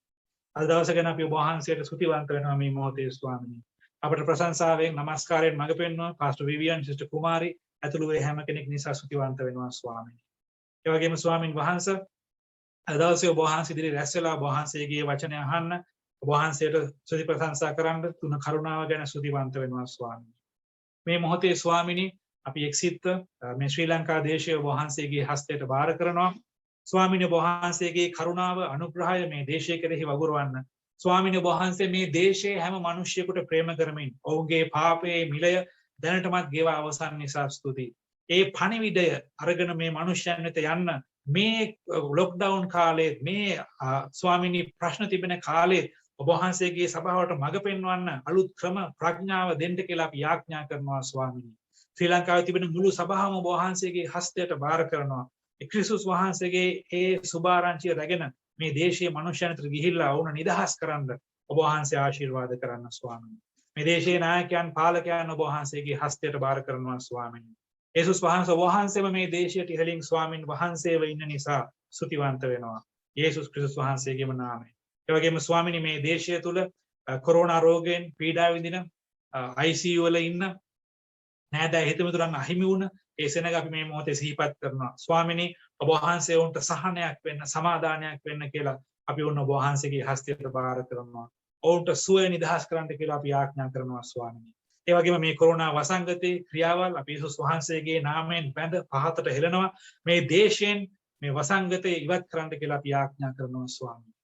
අද දවස ගැන අපි ඔබ වහන්සේට ස්තුතිවන්ත වෙනවා මේ මොහොතේ ස්වාමීනි. අපට ප්‍රශංසාවෙන් නමස්කාරයෙන් මඟ පෙන්වන පාස්ටර් විවියන් සිස්ටර් කුමාරි ඇතුළු ඒ හැම කෙනෙක් නිසා ස්තුතිවන්ත වෙනවා ස්වාමීනි. ඒ වගේම ස්වාමින් වහන්සේ අද දවසේ ඔබ වහන්සේ ඉදිරියේ රැස් වෙලා ඔබ වහන්සේගේ වචනය අහන්න ඔබ වහන්සේට ස්තුති ප්‍රශංසා කරන්න තුන කරුණාව ගැන ස්තුතිවන්ත වෙනවා ස්වාමීනි. මේ මොහොතේ ස්වාමිනි අපි එක්සිට මේ ශ්‍රී ලංකා දේශය ඔබ වහන්සේගේ හස්තයට බාර කරනවා. ස්වාමිනී ඔබ වහන්සේගේ කරුණාව අනුග්‍රහය මේ දේශය කෙරෙහි වගුරවන්න. ස්වාමිනී ඔබ වහන්සේ මේ දේශයේ හැම මිනිසියෙකුට ප්‍රේම කරමින් ඔවුන්ගේ පාපයේ මිලය දැනටමත් ගෙවා අවසන් නිසා ස්තුතියි. ඒ පණිවිඩය අරගෙන මේ මිනිස්යන් වෙත යන්න මේ ලොක්ඩවුන් කාලේ මේ ස්වාමිනී ප්‍රශ්න තිබෙන කාලේ ඔබ වහන්සේගේ සභාවට මඟ පෙන්වන්න අලුත් ක්‍රම ප්‍රඥාව දෙන්න කියලා අපි යාඥා කරනවා ස්වාමිනී. ශ්‍රී ලංකාවේ තිබෙන මුළු සභාවම ඔබ වහන්සේගේ හස්තයට බාර කරනවා. ක්‍රිස්තුස් වහන්සේගේ ඒ සුභාරංචිය රැගෙන මේ දේශයේ මිනිස්යන්ට ගිහිල්ලා වුණ නිදහස් කරන්න ඔබ වහන්සේ ආශිර්වාද කරන්න ස්වාමීනි. මේ දේශයේ නායකයන් පාලකයන් ඔබ වහන්සේගේ හස්තයට බාර කරනවා ස්වාමීනි. යේසුස් වහන්සේ ඔබ වහන්සේම මේ දේශයට ඉහළින් ස්වාමීන් වහන්සේව ඉන්න නිසා ස්තුතිවන්ත වෙනවා. යේසුස් ක්‍රිස්තුස් වහන්සේගේම නාමයෙන්. ඒ වගේම ස්වාමීනි මේ දේශය තුල කොරෝනා රෝගයෙන් පීඩා විඳින ICU වල ඉන්න නෑදෑ හිතමිතුරන් අහිමි වුණ ඒ සෙනග අපි මේ මොහොතේ සිහිපත් කරනවා. ස්වාමිනී ඔබ වහන්සේ උන්ට සහනයක් වෙන්න සමාදානයක් වෙන්න කියලා අපි උන් ඔබ වහන්සේගේ හස්තයට බාර කරනවා. ඔවුන්ට සුවය නිදහස් කරන්න කියලා අපි ආඥා කරනවා ස්වාමිනී. ඒ වගේම මේ කොරෝනා වසංගතේ ක්‍රියාවල් අපි යේසුස් වහන්සේගේ නාමයෙන් බැඳ පහතට හෙළනවා. මේ දේශයෙන් මේ වසංගතේ ඉවත් කරන්න කියලා අපි ආඥා කරනවා ස්වාමිනී.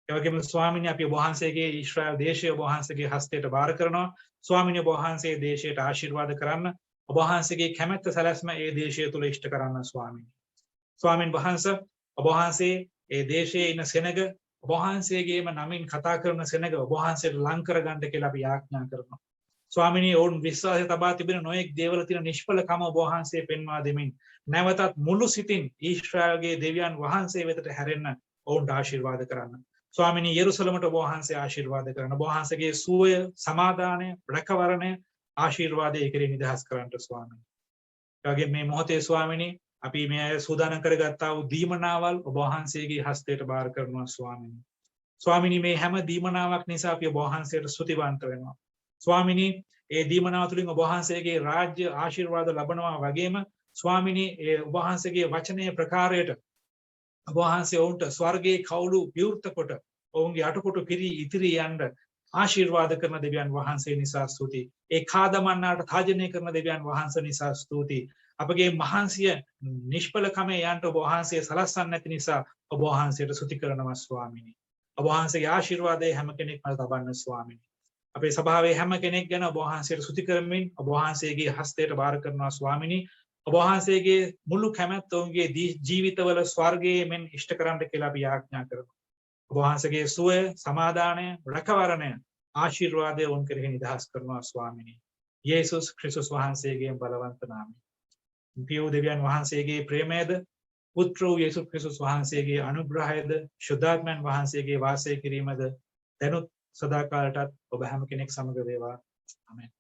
ඒ වගේම ස්වාමිනී අපි ඔබ වහන්සේගේ ඊශ්‍රායල් දේශය ඔබ වහන්සේගේ හස්තයට බාර කරනවා. ස්වාමිනී ඔබ වහන්සේ දේශයට ආශිර්වාද කරන්න ඔබ වහන්සේගේ කැමැත්ත සැලැස්ම ඒ දේශය තුල ඉෂ්ට කරන්න ස්වාමීනි. ස්වාමින් වහන්සේ ඔබ වහන්සේ ඒ දේශයේ ඉන්න සෙනග ඔබ වහන්සේගේම නමින් කතා කරන සෙනග ඔබ වහන්සේට ලං කරගන්න කියලා අපි ආඥා කරනවා. ස්වාමිනී ඔවුන් විශ්වාසය තබා තිබෙන නොයෙක් දේවල් තියෙන නිෂ්ඵලකම ඔබ වහන්සේ පෙන්වා දෙමින් නැවතත් මුළු සිතින් ඊශ්‍රායල්ගේ දෙවියන් වහන්සේ වෙතට හැරෙන්න ඔවුන්ට ආශිර්වාද කරන්න. ස්වාමිනී යෙරුසලමට ඔබ වහන්සේ ආශිර්වාද කරන්න. ඔබ වහන්සේගේ සුවය, සමාදානය, රැකවරණය ආශිර්වාදයේ කෙරෙහි නිදහස් කරන්නට ස්වාමීනි. ඒ වගේම මේ මොහොතේ ස්වාමීනි අපි මේ සූදානම් කරගත්තා වූ දීමනාවල් ඔබ වහන්සේගේ හස්තයට බාර කරනවා ස්වාමීනි. ස්වාමීනි මේ හැම දීමනාවක් නිසා අපි ඔබ වහන්සේට ස්තුතිවන්ත වෙනවා. ස්වාමීනි ඒ දීමනාව තුළින් ඔබ වහන්සේගේ රාජ්‍ය ආශිර්වාද ලබනවා වගේම ස්වාමීනි ඒ ඔබ වහන්සේගේ වචනයේ ප්‍රකාරයට ඔබ වහන්සේ ඔවුන්ට ස්වර්ගයේ කවුළු විවෘත කොට ඔවුන්ගේ අටකොටු පිරී ඉතිරි යන්න ආශිර්වාද කරන දෙවියන් වහන්සේ නිසා ස්තුතියි. ඒ කාදමන්නාට තාජනය කරන දෙවියන් වහන්සේ නිසා ස්තුතියි. අපගේ මහන්සිය නිෂ්ඵලකමේ යන්ට ඔබ වහන්සේ සලස්සන්නේ නැති නිසා ඔබ වහන්සේට ස්තුති කරනවා ස්වාමීනි. ඔබ වහන්සේගේ ආශිර්වාදයේ හැම කෙනෙක්ම ලබන්න ස්වාමීනි. අපේ සභාවේ හැම කෙනෙක් ගැන ඔබ වහන්සේට ස්තුති කරමින් ඔබ වහන්සේගේ හස්තයට බාර කරනවා ස්වාමීනි. ඔබ වහන්සේගේ මුළු කැමැත්ත ඔවුන්ගේ ජීවිතවල ස්වර්ගයේ මෙන් ඉෂ්ට කරන්න කියලා අපි ආඥා කරනවා. ඔබ වහන්සේගේ සුවය, සමාදානය, රැකවරණය, ආශිර්වාදය ඔවුන් කෙරෙහි නිදහස් කරනවා ස්වාමීනි. යේසුස් ක්‍රිස්තුස් වහන්සේගේ බලවන්ත නාමයෙන්. පියෝ දෙවියන් වහන්සේගේ ප්‍රේමයද, පුත්‍ර වූ යේසුස් ක්‍රිස්තුස් වහන්සේගේ අනුග්‍රහයද, ශුද්ධාත්මයන් වහන්සේගේ වාසය කිරීමද දැනුත් සදාකාලටත් ඔබ හැම කෙනෙක් සමග වේවා. ආමෙන්.